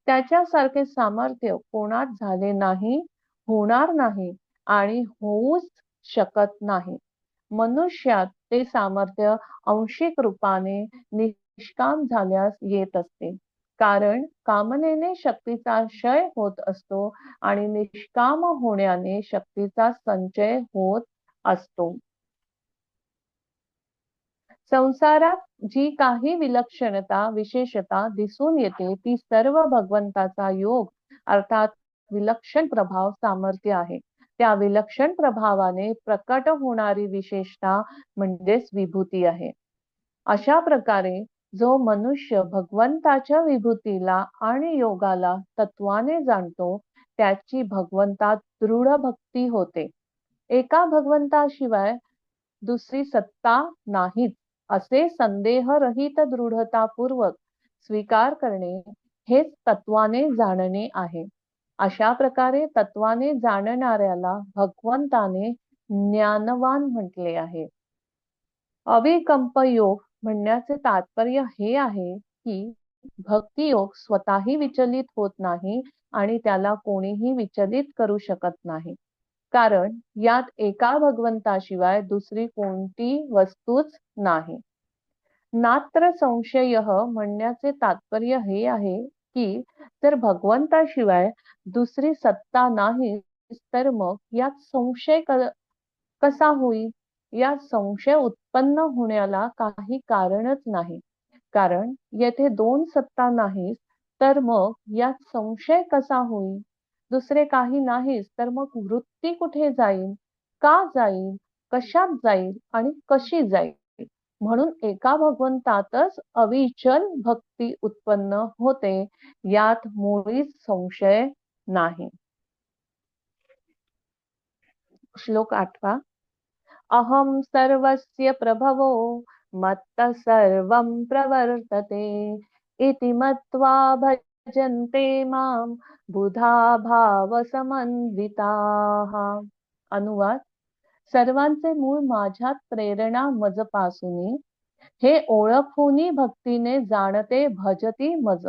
त्याच्यासारखे सामर्थ्य कोणात झाले नाही, होणार नाही आणि होऊच शकत नाही. मनुष्यात ते सामर्थ्य आंशिक रूपाने निष्काम झाल्यास येत असते. कारण कामनेने शक्तीचा क्षय होत असतो आणि निष्काम होण्याने शक्तीचा संचय होत असतो. संसारात जी काही विलक्षणता विशेषता दिसून येते ती सर्व भगवंताचा योग अर्थात विलक्षण प्रभाव सामर्थ्य आहे. त्या विलक्षण प्रभावाने प्रकट होणारी विशेषता म्हणजेच विभूती आहे. अशा प्रकारे जो मनुष्य भगवंताच्या विभूतीला आणि योगाला तत्वाने जाणतो त्याची भगवंतात दृढ भक्ती होते. एका भगवंताशिवाय दुसरी सत्ता नाहीच असे संदेहरहित दृढतापूर्वक स्वीकार करणे हेच तत्वाने जाणणे आहे. अशा प्रकारे तत्वाने जाणणाऱ्याला भगवंताने ज्ञानवान म्हटले आहे. अविकंप योग म्हणण्याचे तात्पर्य हे आहे की भक्तियोग स्वतःही विचलित होत नाही आणि त्याला कोणीही विचलित करू शकत नाही. कारण यात एका भगवंताशिवाय दुसरी कोणती वस्तूच नाही. नात्र संशय म्हणण्याचे तात्पर्य हे आहे की जर भगवंताशिवाय दुसरी सत्ता नाही तर मग यात संशय कसा होईल? या संशय उत्पन्न होण्याला काही कारणच नाही. कारण येथे दोन सत्ता नाहीत तर मग यात संशय कसा होईल? दुसरे काही नाहीच तर मग वृत्ती कुठे जाईल? का जाईल? कशात जाईल आणि कशी जाईल? म्हणून एका भगवंतातच अविचल भक्ती उत्पन्न होते. यात मुळीच संशय नाही. श्लोक 8. अहम सर्वस्य प्रभवो मत्तः सर्वं प्रवर्तते इति मत्वा भजन्ते मां बुधा भावसमन्विताः. अनुवाद. सर्वांचे मूळ माझ्यात प्रेरणा मजपासूनी हे ओळखूनी भक्तीने जाणते भजती मज.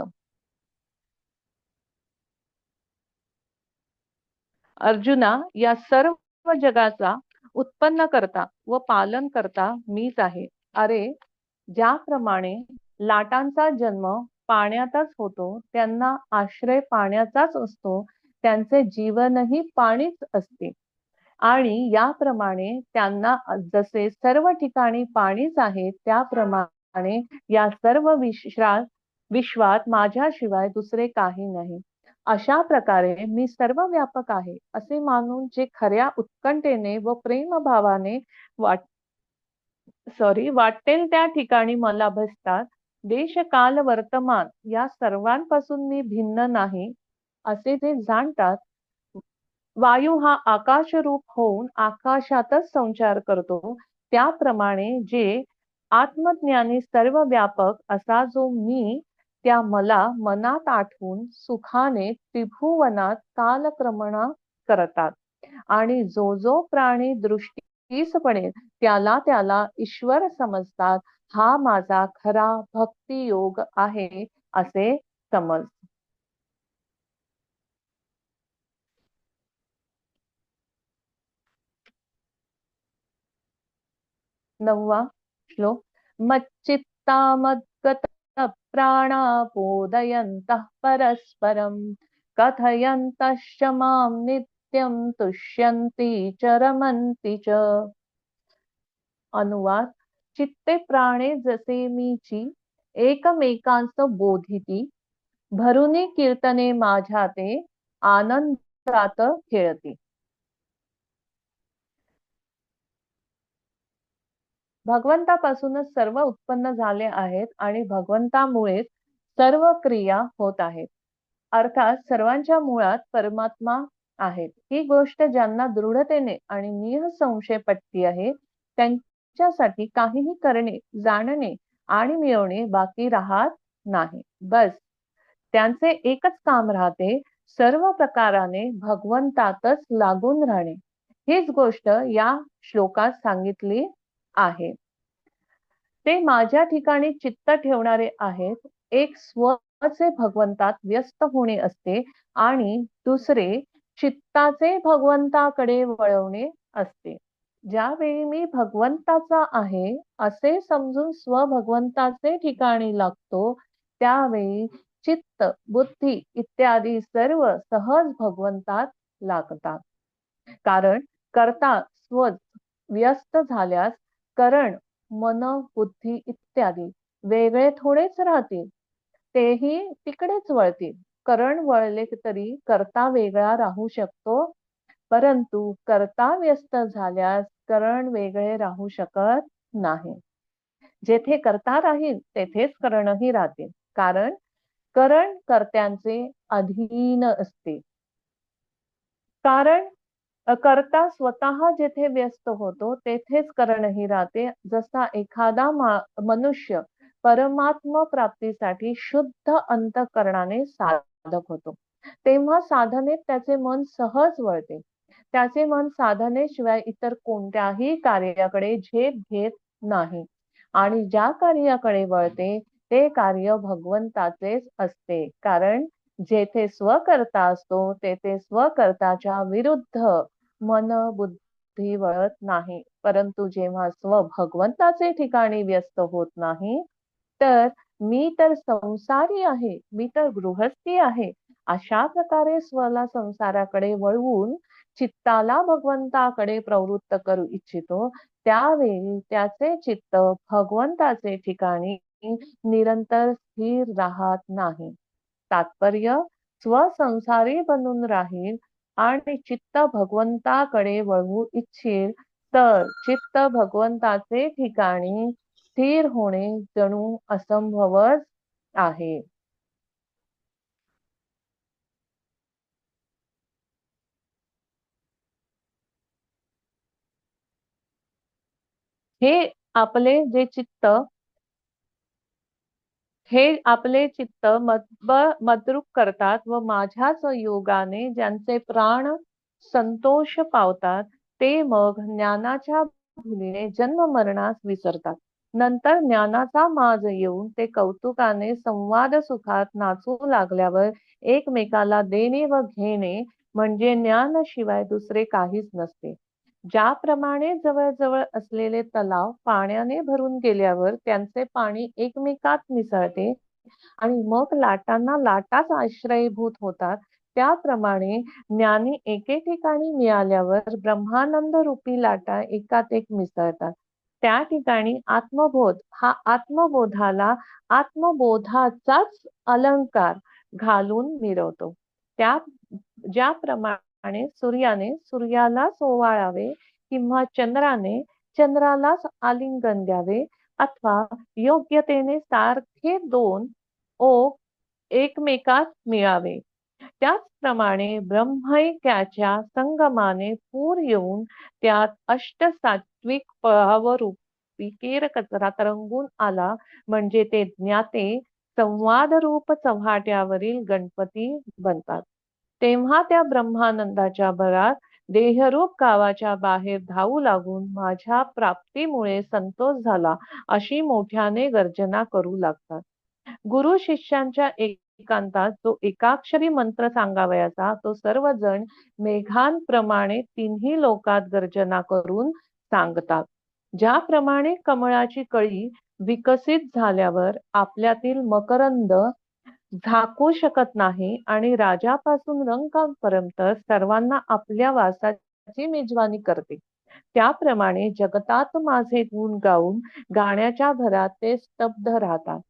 अर्जुना, या सर्व जगाचा उत्पन्न करता व पालन करता मीच आहे. अरे, ज्याप्रमाणे लाटांचा जन्म पाण्यातच होतो, त्यांना आश्रय पाण्याचाच असतो, त्यांचे जीवनही पाणीच असते. आणि याप्रमाणे त्यांना जसे सर्व ठिकाणी पाणीच आहे त्याप्रमाणे या सर्व विश्वात माझ्याशिवाय दुसरे काही नाही. अशा प्रकारे मी सर्व व्यापक आहे असे मानून जे खऱ्या उत्कंठेने व प्रेमभावाने वाटेल त्या ठिकाणी मला भजतात, देश काल वर्तमान या सर्वांपासून मी भिन्न नाही असे जे जाणतात, वायू हा आकाश रूप होऊन आकाशातच संचार करतो, त्याप्रमाणे जे आत्मज्ञानी सर्व व्यापक असा जो मी त्या मला मनात आठवून सुखाने त्रिभुवनात कालक्रमणा करतात आणि जो जो प्राणी दृष्टीस पडेल त्याला त्याला ईश्वर समजतात, हा माझा खरा भक्ती योग आहे असे समज. 9वा श्लोक. मच्चित्ता मद्गत प्राणा बोधयन्तः परस्परं कथयन्तश्च मां नित्यं तुष्यन्ति च रमन्ति च. अनुवाद. चित्ते प्राणे जसे मीची एकमेकांस बोधिती, भरुनी कीर्तने माझ्या ते आनंदात खेळती. भगवंतापासूनच सर्व उत्पन्न झाले आहेत आणि भगवंतामुळेच सर्व क्रिया होत आहेत. अर्थात सर्वांच्या मुळात परमात्मा आहेत. ही गोष्ट ज्यांना दृढतेने आणि निःसंशय पटली आहे, त्यांच्यासाठी काहीही करणे, जाणणे आणि मिळवणे बाकी राहत नाही. बस त्यांचे एकच काम राहते, सर्व प्रकाराने भगवंतातच लागून राहणे. हीच गोष्ट या श्लोकात सांगितली आहे. ते माझ्या ठिकाणी चित्त ठेवणारे आहेत. एक स्वचे भगवंतात व्यस्त होणे असते आणि दुसरे चित्ताचे भगवंताकडे वळवणे असते. ज्यावेळी मी भगवंताचा आहे असे समजून स्वभगवंताचे ठिकाणी लागतो, त्यावेळी चित्त, बुद्धी इत्यादी सर्व सहज भगवंतात लागतात. कारण कर्ता स्वच व्यस्त झाल्यास करण, मन, बुद्धी इत्यादी वेगळे थोडेच राहतील, तेही तिकडेच वळतील. करण वळले तरी कर्ता वेगळा राहू शकतो, परंतु कर्ता व्यस्त झाल्यास करण वेगळे राहू शकत नाही. जेथे कर्ता राहील तेथेच करणही राहतील, कारण करण कर्त्यांचे अधीन असते. कारण कर्ता स्वतः जेथे व्यस्त होतो तेथेच करणही राहते. जसा एखादा मनुष्य परमात्म प्राप्तीसाठी शुद्ध अंतःकरणाने साधक होतो, तेव्हा साधनेत त्याचे मन सहज वळते. त्याचे मन साधनेशिवाय इतर कोणत्याही कार्याकडे झेप घेत नाही आणि ज्या कार्याकडे वळते ते कार्य भगवंताचेच असते. कारण जेथे स्वकर्ता असतो तेथे स्वकर्ताच्या विरुद्ध मन, बुद्धी वळत नाही. परंतु जेव्हा स्व भगवंताचे ठिकाणी व्यस्त होत नाही, तर मी तर संसारी आहे, मी तर गृहस्थी आहे, अशा प्रकारे स्वला संसाराकडे वळवून चित्ताला भगवंताकडे प्रवृत्त करू इच्छितो, त्यावेळी त्याचे चित्त भगवंताचे ठिकाणी निरंतर स्थिर राहत नाही. तात्पर्य, स्वसंसारी बनून राहील आणि चित्त भगवंताकडे वळवू इच्छिल तर चित्त भगवंताचे ठिकाणी स्थिर होणे जणू असंभवच आहे. हे आपले जे चित्त हे आपले चित्त मद्रूप करतात व माझ्याच योगाने ज्यांचे प्राण संतोष पावतात, ते मग ज्ञानाच्या भुलीने जन्म मरणास विसरतात. नंतर ज्ञानाचा माज येऊन ते कौतुकाने संवाद सुखात नाचू लागल्यावर एकमेकाला देणे व घेणे म्हणजे ज्ञानाशिवाय दुसरे काहीच नसते. ज्याप्रमाणे जवळ असलेले तलाव पाण्याने भरून गेल्यावर त्यांचे पाणी एकमेकात मिसळते आणि मग लाटांना लाटाच आश्रयभूत होतात, त्याप्रमाणे ज्ञानी एके ठिकाणी मिळाल्यावर ब्रह्मानंद रूपी लाटा एकात एक मिसळतात. त्या ठिकाणी आत्मबोध हा आत्मबोधाला आत्मबोधाचाच अलंकार घालून मिरवतो. त्या ज्याप्रमाणे सूर्याने सूर्यालाच ओवाळावे किंवा चंद्राने चंद्रालाच आलिंगन द्यावे अथवा योग्यतेने सारखे दोन ओघ एकमेकात मिळावे, त्याचप्रमाणे ब्रह्मैक्याच्या संगमाने पूर येऊन त्यात अष्टसात्विक भावरूपी केरकचरा तरंगून आला म्हणजे ते ज्ञाते संवादरूप चव्हाट्यावरील गणपती बनतात. तेव्हा त्या ब्रह्मानंदाच्या भरात देहरूप गावाच्या बाहेर धावू लागून माझ्या प्राप्तीमुळे संतोष झाला अशी मोठ्याने गर्जना करू लागतात. गुरु शिष्यांच्या एकांतात जो एकाक्षरी मंत्र सांगावयाचा तो सर्वजण मेघांप्रमाणे तिन्ही लोकात गर्जना करून सांगतात. ज्याप्रमाणे कमळाची कळी विकसित झाल्यावर आपल्यातील मकरंद झाकू शकत नाही आणि राजापासून रंकापर्यंत सर्वांना आपल्या वासाची मेजवानी करते, त्याप्रमाणे जगतात माझे गुण गाऊन गाण्याच्या भरात ते स्तब्ध राहतात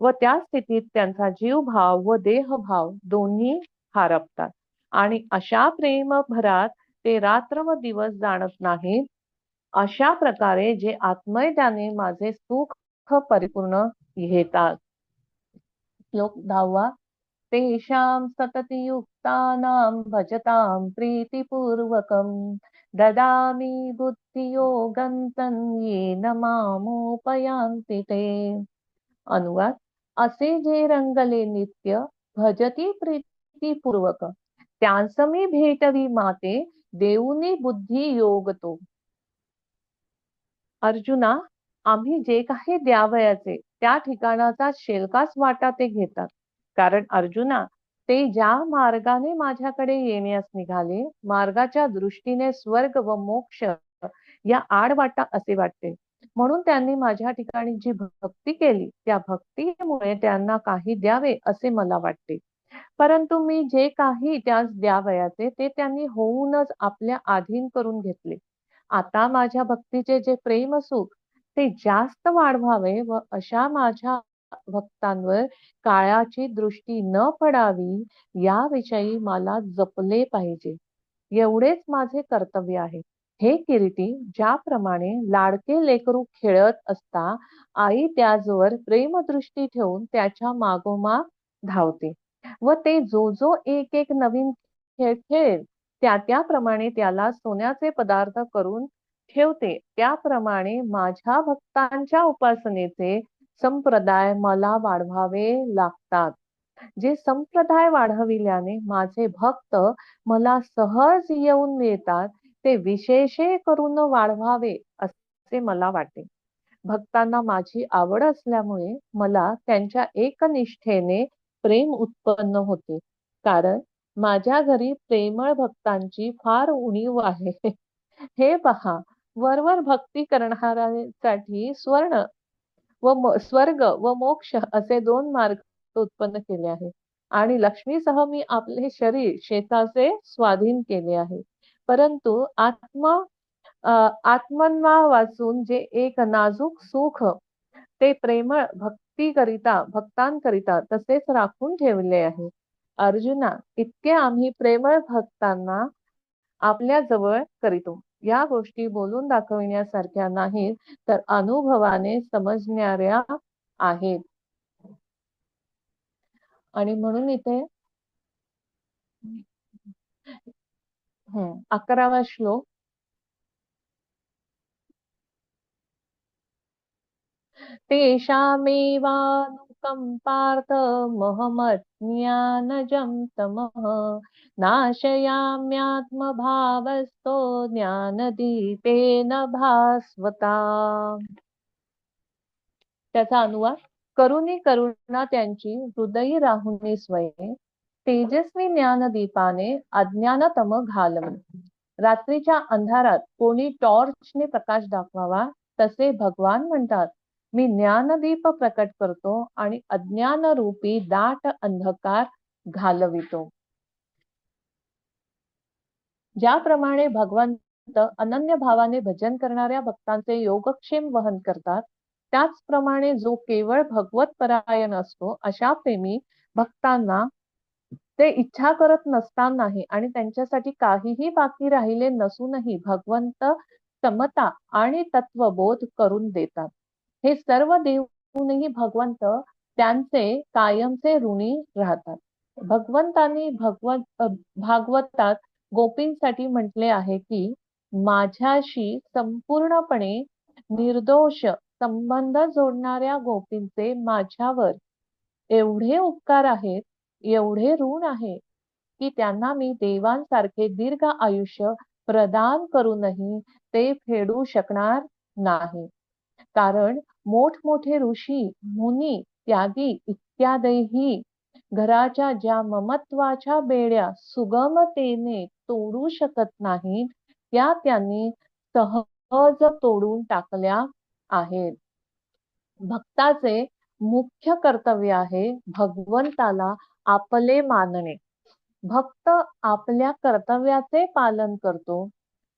व त्या स्थितीत त्यांचा जीवभाव व देहभाव दोन्ही हरपतात आणि अशा प्रेम भरात ते रात्र व दिवस जाणत नाहीत. अशा प्रकारे जे आत्मय त्याने माझे सुख परिपूर्ण घेतात. श्लोक 10. तेषां सततयुक्तानां भजतां प्रीतिपूर्वकं ददामि बुद्धियोगं तं येन मामुपयान्ति ते. अनुवाद: असे जे रंगले नित्य भजती प्रीतीपूर्वक, त्यांस मी भेटवी माते, देऊनी बुद्धी योग तो. अर्जुना, आम्ही जे काही द्यावयाचे त्या ठिकाणाचा शेलकाच वाटा ते घेतात. कारण अर्जुना, ते ज्या मार्गाने माझ्याकडे येण्यास निघाले, मार्गाच्या दृष्टीने स्वर्ग व मोक्ष या आडवाटा असे वाटते. म्हणून त्यांनी माझ्या ठिकाणी जी भक्ती केली, त्या भक्तीमुळे त्यांना काही द्यावे असे मला वाटते. परंतु मी जे काही त्यास द्यावयाचे ते त्यांनी होऊनच आपल्या अधीन करून घेतले. आता माझ्या भक्तीचे जे प्रेम सुख ते जास्त वाढवावे व अशा माझ्या भक्तांवर काळाची दृष्टी न पडावी, याविषयी मला जपले पाहिजे. एवढेच माझे कर्तव्य आहे. हे किरीटी, ज्याप्रमाणे लाडके लेकरू खेळत असता आई त्याजवर प्रेमदृष्टी ठेवून त्याच्या मागोमाग धावते व ते जो एक एक नवीन खेळ खेळेल त्याप्रमाणे त्याला सोन्याचे पदार्थ करून ठेवते, त्याप्रमाणे माझ्या भक्तांच्या उपासनेचे संप्रदाय मला वाढवावे लागतात. जे संप्रदाय वाढविल्याने माझे भक्त मला सहज येऊन मिळतात, ते विशेषे करून वाढवावे असे मला वाटते. भक्तांना माझी आवड असल्यामुळे मला त्यांच्या एकनिष्ठेने प्रेम उत्पन्न होते. कारण माझ्या घरी प्रेमळ भक्तांची फार उणीव आहे. हे पहा, वरवर भक्ती करणाऱ्यांसाठी स्वर्ग व मोक्ष असे दोन मार्ग उत्पन्न केले आहे. आणि लक्ष्मीसह मी आपले शरीर शेताचे स्वाधीन केले आहे. परंतु आत्मन्मा वाचून जे एक नाजूक सुख ते प्रेमळ भक्तांकरिता तसेच राखून ठेवले आहे. अर्जुना, इतके आम्ही प्रेमळ भक्तांना आपल्या जवळ करीतो. या गोष्टी बोलून दाखविण्यासारख्या नाहीत, तर अनुभवाने समजणाऱ्या आहेत. आणि म्हणून इथे 11वा श्लोक. तेषामेवानुकम्पार्थ महमज्ञानजं तमः नाशयाम्यात्मभावस्थो ज्ञानदीपेन भास्वता. त्याचा अनुवाद: करुणी करुणा त्यांची हृदयी राहुनी स्वये, तेजस्वी ज्ञानदीपाने अज्ञानतम घालवणे. रात्रीच्या अंधारात कोणी टॉर्चने प्रकाश दाखवावा, तसे भगवान म्हणतात, मी ज्ञानदीप प्रकट करतो आणि अज्ञान रूपी दाट अंधकार घालवितो. ज्याप्रमाणे भगवंत अनन्य भावाने भजन करणाऱ्या भक्तांचे योगक्षेम वहन करतात, त्याचप्रमाणे जो केवळ भगवत परायण असतो अशा प्रेमी भक्तांना ते इच्छा करत नसतानाही आणि त्यांच्यासाठी काहीही बाकी राहिले नसूनही भगवंत समता आणि तत्वबोध करून देतात. हे सर्व देऊनही भगवंत त्यांचे कायमचे ऋणी राहतात. भगवंतांनी भागवतात गोपींसाठी म्हटले आहे की, माझ्याशी संपूर्णपणे निर्दोष संबंध जोडणाऱ्या गोपींचे माझ्यावर एवढे उपकार आहेत, एवढे ऋण आहे की त्यांना मी देवांसारखे दीर्घ आयुष्य प्रदान करूनही ते फेडू शकणार नाही. कारण मोठमोठे ऋषी, मुनी, त्यागी इत्यादीही घराच्या ज्या ममत्वाच्या बेड्या सुगमतेने तोडू शकत नाहीत, त्या त्यांनी सहज तोडून टाकल्या आहेत. भक्ताचे मुख्य कर्तव्य आहे भगवंताला आपले मानणे. भक्त आपल्या कर्तव्याचे पालन करतो,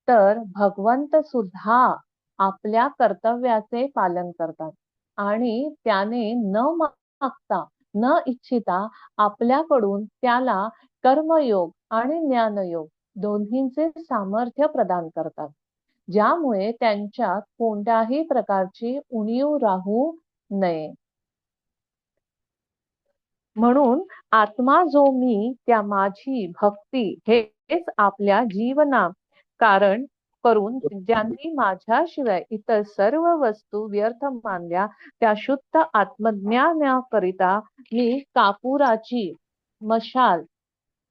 तर भगवंत सुद्धा आपल्या कर्तव्याचे पालन करतात आणि त्याने न मागता न इच्छिता आपल्याकडून त्याला कर्मयोग आणि ज्ञानयोग दोन्हींचे सामर्थ्य प्रदान करतात, ज्यामुळे त्यांच्यात कोणत्याही प्रकारची उणीव राहू नये. म्हणून आत्मा जो मी, त्या माझी भक्ती हेच आपल्या जीवना कारण करून ज्यांनी माझ्याशिवाय इतर सर्व वस्तू व्यर्थ मानल्या, त्या शुद्ध आत्मज्ञानाकरिता मी कापुराची मशाल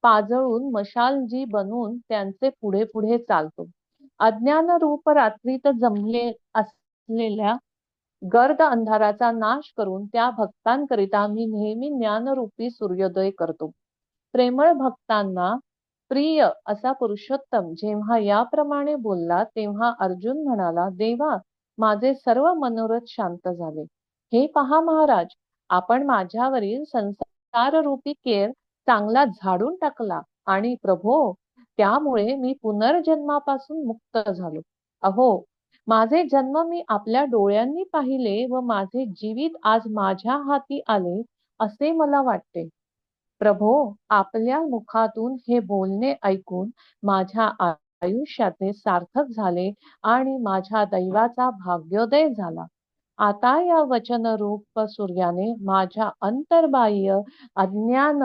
पाजळून मशालजी बनून त्यांचे पुढे पुढे चालतो. अज्ञान रूप रात्रीत जमले असलेल्या गर्द अंधाराचा नाश करून त्या भक्तांकरिता मी नेहमी ज्ञानरूपी सूर्योदय करतो. प्रेमळ भक्तांना प्रिय असा पुरुषोत्तम जेव्हा याप्रमाणे बोलला, तेव्हा अर्जुन म्हणाला, देवा, माझे सर्व मनोरथ शांत झाले. हे पहा महाराज, आपण माझ्यावरील संसार रूपी केर चांगला झाडून टाकला आणि प्रभो, त्यामुळे मी पुनर्जन्मापासून मुक्त झालो. अहो, माझे जन्म मी आपल्या डोळ्यांनी पाहिले व माझे जीवित आज माझ्या हाती आले असे मला वाटते. प्रभो, आपल्या मुखातून हे बोलणे ऐकून माझ्या आयुष्याचे सार्थक झाले आणि माझ्या दैवाचा भाग्योदय झाला. आता या वचनरूप सूर्याने माझ्या अंतर्बाह्य अज्ञान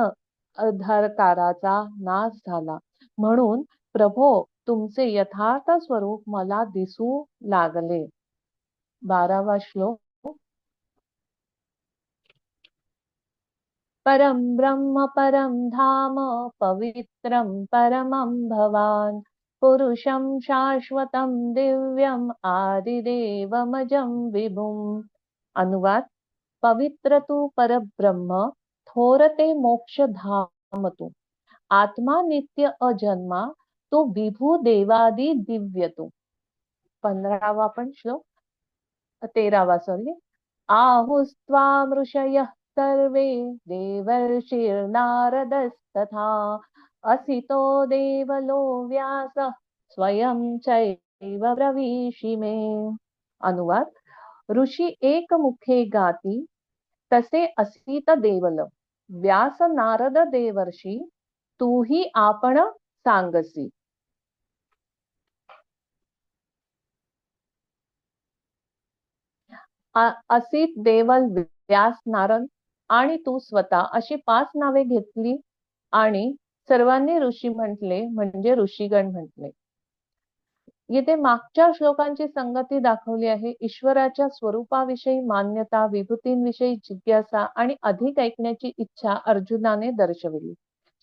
अंधकाराचा नाश झाला. म्हणून प्रभो, तुमचे यथार्थ स्वरूप मला दिसू लागले. 12वा श्लोक. परम ब्रह्म परम धाम पवित्रम परमं भवान पुरुषं शाश्वतं दिव्यम आदिदेवमजं विभुम. अनुवाद. पवित्र तू परब्रह्म, थोरते मोक्ष धाम तू, आत्मा नित्य अजन्मा, तो विभू देवादी दिव्य तू. 15वा पण श्लोक. 13वा सॉरी. आहुस्त्वाम ऋषयः सर्वे देवर्षिर्नारदस्तथा असितो देवलो व्यासः स्वयं चैव ब्रवीषि मे. अनुवाद. ऋषी एक मुखे गाती, तसे असित देवल, व्यास नारद देवर्षी, तूही आपण सांगसी. असित, देवल, व्यास, नारद आणि तू स्वतः अशी 5 नावे घेतली आणि सर्वांनी ऋषी म्हटले, म्हणजे ऋषीगण म्हटले. येथे मागच्या श्लोकांची संगती दाखवली आहे. ईश्वराच्या स्वरूपाविषयी मान्यता, विभूतींविषयी जिज्ञासा आणि अधिक ऐकण्याची इच्छा अर्जुनाने दर्शविली.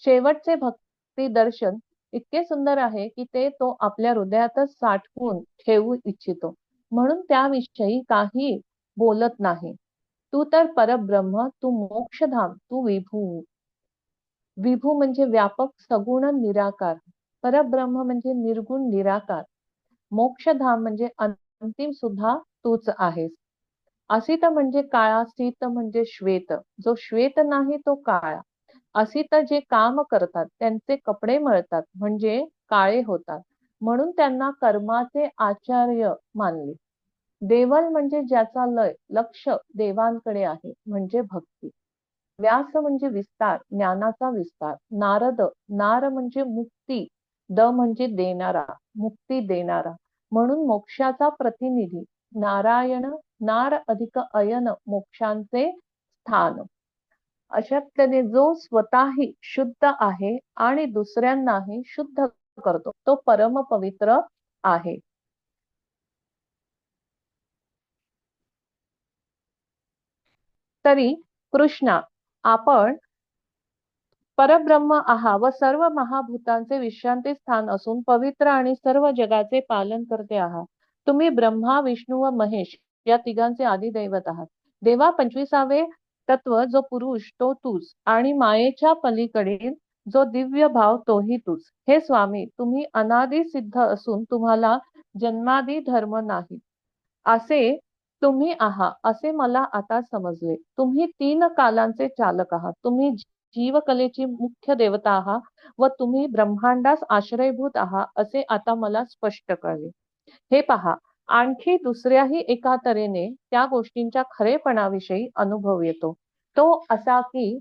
शेवटचे भक्ती दर्शन इतके सुंदर आहे की ते तो आपल्या हृदयातच साठवून ठेवू इच्छितो, म्हणून त्याविषयी काही बोलत नाही. तू तर परब्रह्म, तू मोक्षधाम, तू विभू. विभू म्हणजे व्यापक, सगुण, निराकार. परब्रह्म म्हणजे निर्गुण, निराकार. मोक्षधाम म्हणजे अंतिम सुद्धा तूच आहेस. असित म्हणजे काळा, सित म्हणजे श्वेत, जो श्वेत नाही तो काळा. असित जे काम करतात त्यांचे कपडे मळतात म्हणजे काळे होतात, म्हणून त्यांना कर्माचे आचार्य मानले. देवल म्हणजे ज्याचा लय लक्ष देवांकडे आहे म्हणजे भक्ती. व्यास म्हणजे विस्तार, ज्ञानाचा विस्तार. नारद, नार म्हणजे मुक्ती, द म्हणजे देणारा, मुक्ती देणारा, म्हणून मोक्षाचा प्रतिनिधी. नारायण, नार अधिक अयन, मोक्षांचे स्थान. अशक्यने जो स्वतःही शुद्ध आहे आणि दुसऱ्यांनाही शुद्ध करतो, तो परम पवित्र आहे. तरी कृष्णा, आपण परब्रह्म आहात व सर्व महाभूतांचे विश्रांती स्थान असून पवित्र आणि सर्व जगाचे पालन करते आहात. तुम्ही ब्रह्मा, विष्णू व महेश या तिघांचे आदिदैवत आहात. देवा, 25वे तत्व जो पुरुष तो तूच आणि मायेच्या पलीकडील जो दिव्य भाव तोही तूच. हे स्वामी, तुम्ही अनादि सिद्ध असून तुम्हाला जन्मादी धर्म नाही असे तुम्ही आहात असे मला आता समजले. तुम्ही 3 कालांचे चालक आहात. तुम्ही जीवकलेची मुख्य देवता आहात व तुम्ही ब्रह्मांडास आश्रयभूत आहात असे आता मला स्पष्ट कळले. हे पहा, आणखी दुसऱ्याही एका तऱ्हेने त्या गोष्टींच्या खरेपणाविषयी अनुभव येतो. तो असा की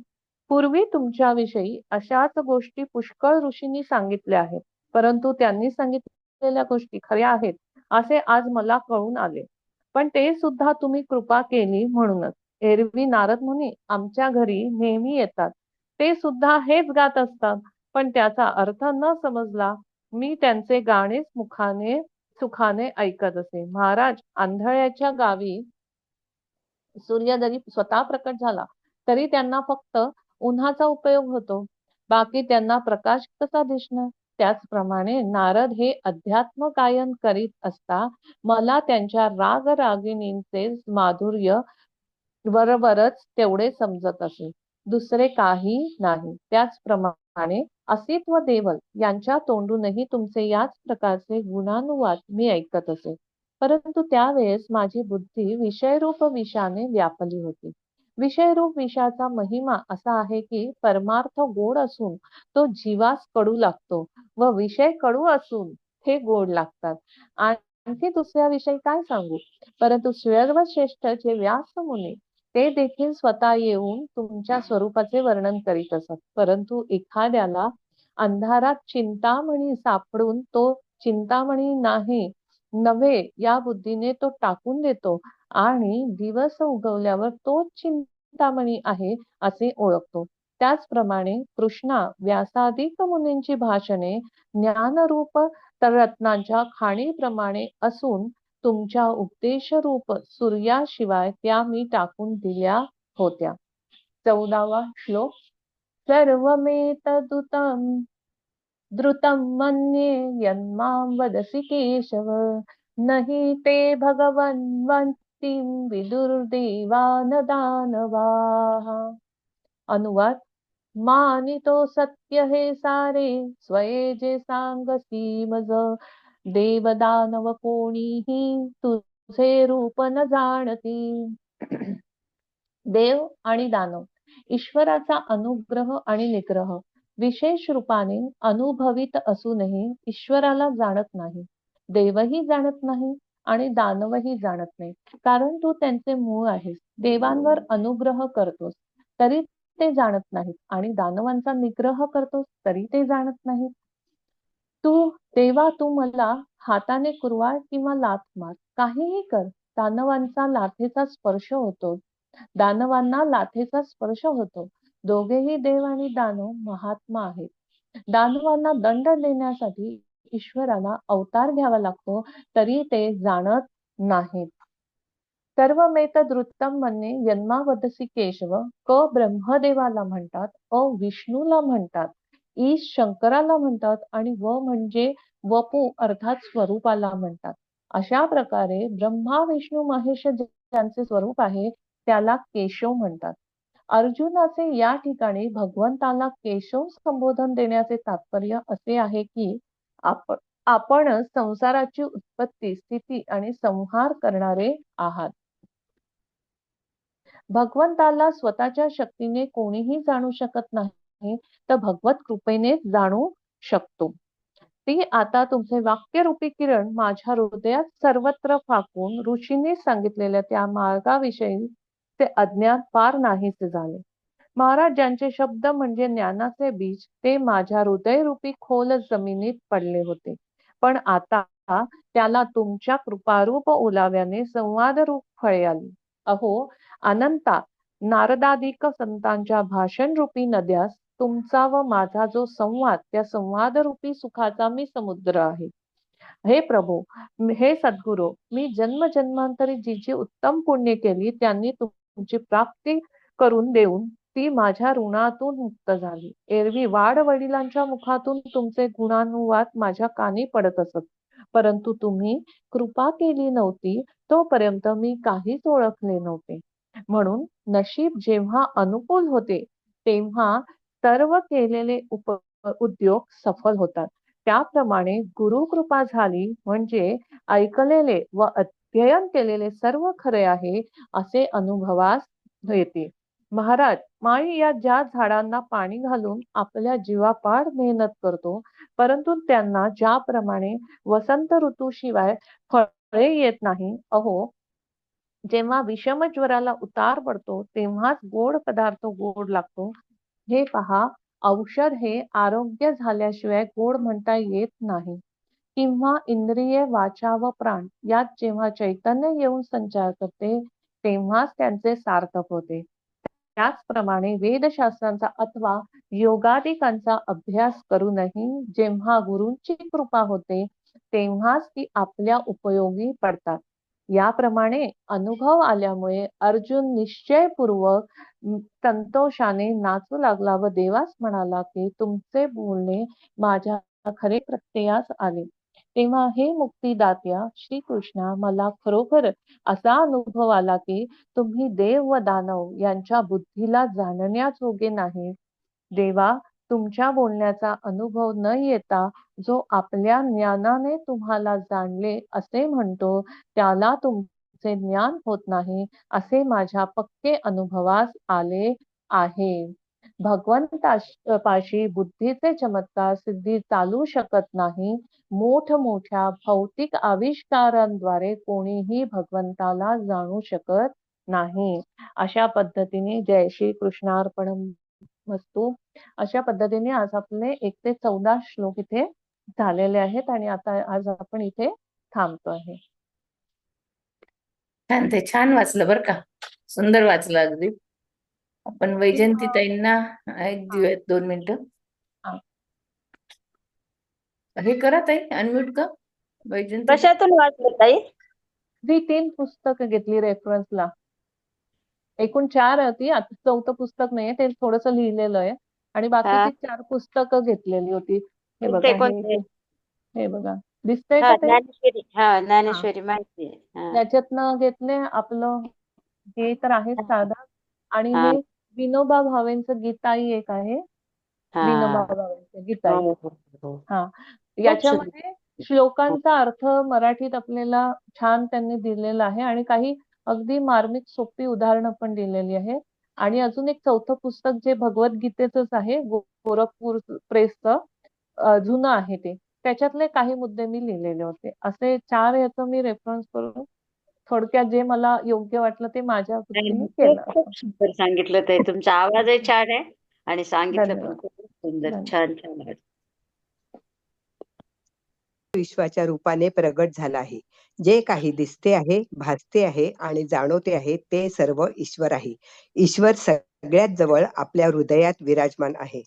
पूर्वी तुमच्याविषयी अशाच गोष्टी पुष्कळ ऋषींनी सांगितल्या आहेत, परंतु त्यांनी सांगितलेल्या गोष्टी खऱ्या आहेत असे आज मला कळून आले. पण ते सुद्धा तुम्ही कृपा केली म्हणूनच. एरवी नारद मुनी आमच्या घरी नेहमी येतात. ते सुद्धा हेच गात असतात. पण त्याचा अर्थ न समजला मी त्यांचे गाणेच सुखाने ऐकत असे. महाराज, आंधळ्याच्या गावी सूर्य जरी स्वतः प्रकट झाला तरी त्यांना फक्त उन्हाचा उपयोग होतो. बाकी त्यांना प्रकाश कसा दिसणार? त्याचप्रमाणे नारद हे अध्यात्म गायन करीत असता मला त्यांच्या राग रागिणींचे माधुर्य बरोबरच तेवढे समजत असे, दुसरे काही नाही. त्याचप्रमाणे असित व देवल यांच्या तोंडूनही तुमचे याच प्रकारचे गुणानुवाद मी ऐकत असे. परंतु त्यावेळेस माझी बुद्धी विषयरूप विषाने व्यापली होती. विषयरूप विषाचा महिमा असा आहे की परमार्थ गोड असून तो जीवास कडू लागतो व विषय कडू असून हे गोड लागतात. आणखी दुसऱ्या विषयी काय सांगू? परंतु सर्वश्रेष्ठ जे व्यास मुनी ते देखील स्वतः येऊन तुमच्या स्वरूपाचे वर्णन करीत असत. परंतु एखाद्याला अंधारात चिंतामणी सापडून तो चिंतामणी नाही नव्हे या बुद्धीने तो टाकून देतो आणि दिवस उगवल्यावर तोच चिंतामणी आहे असे ओळखतो. त्याचप्रमाणे कृष्णा व्यासादिक मुनींची भाषणे ज्ञानरूप रत्नांच्या खाणीप्रमाणे असून तुमच्या उपदेशरूप सूर्याशिवाय त्या मी टाकून दिल्या होत्या. 14वा श्लोक. सर्वमेतदुतं द्रुतं मन्ये यन्मां वदसि केशव, नहि ते भगवन् वन्तीं विदुर्देवा न दानवाः. अनुवाद. मानितो सत्य हे सारे, स्वये जे सांगसी मज, देव दानव कोणीही तुझे रूप न जाणती. देव आणि दानव ईश्वराचा अनुग्रह आणि निग्रह विशेष रूपाने अनुभवित असूनही ईश्वराला जाणत नाही. देवही जाणत नाही आणि दानवही जाणत नाही, कारण तू त्यांचे मूळ आहेस. देवांवर अनुग्रह करतोस तरी ते जाणत नाहीत आणि दानवांचा निग्रह करतोस तरी ते जाणत नाहीत. तू मला हाताने कुरवाळ किंवा लाथ मार, काहीही कर, दानवांचा लाथेचा स्पर्श होतो. दानवांना लाथेचा स्पर्श होतो. दोघेही देव आणि दानव महात्मा आहेत. दानवांना दंड देण्यासाठी ईश्वराला अवतार घ्यावा लागतो तरी ते जाणत नाहीत. सर्वमेतदृत्तम म्हणणे यन्मावदसी केशव, क ब्रह्मदेवाला म्हणतात, अ विष्णूला म्हणतात, ईश शंकराला म्हणतात आणि व म्हणजे वपू अर्थात स्वरूपाला म्हणतात. अशा प्रकारे ब्रह्मा विष्णू महेश ज्यांचे स्वरूप आहे त्याला केशव म्हणतात. अर्जुनाचे या ठिकाणी भगवंताला केशव संबोधन देण्याचे तात्पर्य असे आहे की आपण संसाराची उत्पत्ती, स्थिती आणि संहार करणारे आहात. भगवंताला स्वतःच्या शक्तीने कोणीही जाणू शकत नाही, तर भगवत कृपेने जाणू शकतो. ती आता तुमचे वाक्यरूपी किरण माझ्या हृदयात सर्वत्र फाकून ऋषींनी सांगितलेल्या त्या मार्गाविषयी ते अज्ञान फार नाहीसे झाले. महाराज, ज्यांचे शब्द म्हणजे ज्ञानाचे बीज ते माझ्या हृदयरूपी खोल जमिनीत पडले होते, पण आता त्याला तुमच्या कृपारूप ओलाव्याने संवादरूप फळे आली. अहो अनंता, नारदादिक संतांच्या भाषणरूपी नद्यास तुमचा व माझा जो संवाद, त्या संवादरूपी सुखाचा मी समुद्र आहे. हे प्रभू, हे सद्गुरू, मी जन्मजन्मांतरी जी जी उत्तम पुण्य केली त्यांनी तुमची प्राप्ती करून देऊन ती माझ्या ऋणातून मुक्त झाली. एरवी वाड वडिलांच्या मुखातून तुमचे गुणानुवाद माझ्या कानी पडत असत, परंतु तुम्ही कृपा केली नव्हती तोपर्यंत मी काहीच ओळखले नव्हते. म्हणून नशीब जेव्हा अनुकूल होते तेव्हा सर्व केलेले उद्योग सफल होतात. त्याप्रमाणे गुरुकृपा झाली म्हणजे ऐकलेले व अध्ययन केलेले सर्व खरे आहे असे अनुभवास येते. महाराज, माळी या ज्या झाडांना पाणी घालून आपल्या जीवापाड मेहनत करतो, परंतु त्यांना ज्याप्रमाणे वसंत ऋतूशिवाय फळे येत नाही, अहो जेव्हा विषम ज्वराला उतार पडतो तेव्हाच गोड पदार्थ गोड लागतो. हे पहा, औषध हे आरोग्य झाल्याशिवाय गोड म्हणता येत नाही. किंवा इंद्रिये, वाचा व प्राण यात जेव्हा चैतन्य येऊन संचार करते तेव्हाच त्यांचे सार्थक होते. त्याचप्रमाणे वेदशास्त्रांचा अथवा योगादिकांचा अभ्यास करूनही जेव्हा गुरूंची कृपा होते तेव्हाच ती आपल्या उपयोगी पडतात. याप्रमाणे अनुभव आल्यामुळे अर्जुन निश्चयपूर्वक संतोषाने नाचू लागला व देवास म्हणाला की तुमचे बोलणे माझ्या खरे प्रत्ययास आले. तेव्हा हे मुक्तिदात्या श्रीकृष्णा, मला खरोखर असा अनुभव आला की तुम्ही देव व दानव यांच्या बुद्धीला जाणण्याजोगे नाही. देवा, तुमच्या बोलण्याचा अनुभव न येता जो आपल्या ज्ञानाने तुम्हाला जाणले असे म्हणतो त्याला तुमचे ज्ञान होत नाही असे माझ्या पक्के अनुभवास आले आहे. भगवंतापाशी बुद्धीचे चमत्कार सिद्धी चालू शकत नाही. मोठमोठ्या भौतिक आविष्कारांद्वारे कोणीही भगवंताला जाणू शकत नाही. अशा पद्धतीने जय श्री कृष्णार्पण वस्तू. अशा पद्धतीने आज आपले 1 ते 14 श्लोक इथे झालेले आहेत आणि आता आज आपण इथे थांबतो आहे. छान, ते छान वाचलं बरं का, सुंदर वाचलं अगदी. आपण वैजयंती ताईंना एक देऊयात 2 मिनिटं. हे करा ताई, अनम्यूट का वैजयंती. कशातून वाचलं ताई? मी 3 पुस्तकं घेतली रेफरन्सला. एकूण 4 होती. आता 4थं पुस्तक नाहीये, ते थोडंसं लिहिलेलं आहे आणि बाकीची 4 पुस्तकं घेतलेली होती. हे बघा, हे बघा, दिसतंय का ते? ज्ञानेश्वरी. हा, ज्ञानेश्वरी माहिती आहे. त्याच्यातनं घेतले. आपलं हे तर आहेच साधा, आणि हे विनोबा भावेंचं गीताई एक आहे. विनोबा भावेंचं गीताई. हा, याच्यामध्ये श्लोकांचा अर्थ मराठीत आपल्याला छान त्यांनी दिलेला आहे आणि काही अगदी मार्मिक सोपी उदाहरणं पण दिलेली आहे. आणि अजून एक 4थं पुस्तक जे भगवद्गीतेचंच आहे, गोरखपूर प्रेसचं जुनं आहे ते. त्याच्यातले काही मुद्दे मी लिहिलेले होते. असे 4 याचं मी रेफरन्स करून थोडक्यात जे मला योग्य वाटलं ते माझ्या दृष्टीने केलं. खूप सुंदर सांगितलं ताई. तुमचा आवाजही छान आहे आणि सांगितलं पण खूप सुंदर. छान छान. विश्वाच्या रूपाने प्रगट झाला आहे. जे काही दिसते आहे, भासते आहे आणि जाणवते आहे ते सर्व ईश्वर आहे. ईश्वर सगळ्यात जवळ आपल्या हृदयात विराजमान आहे.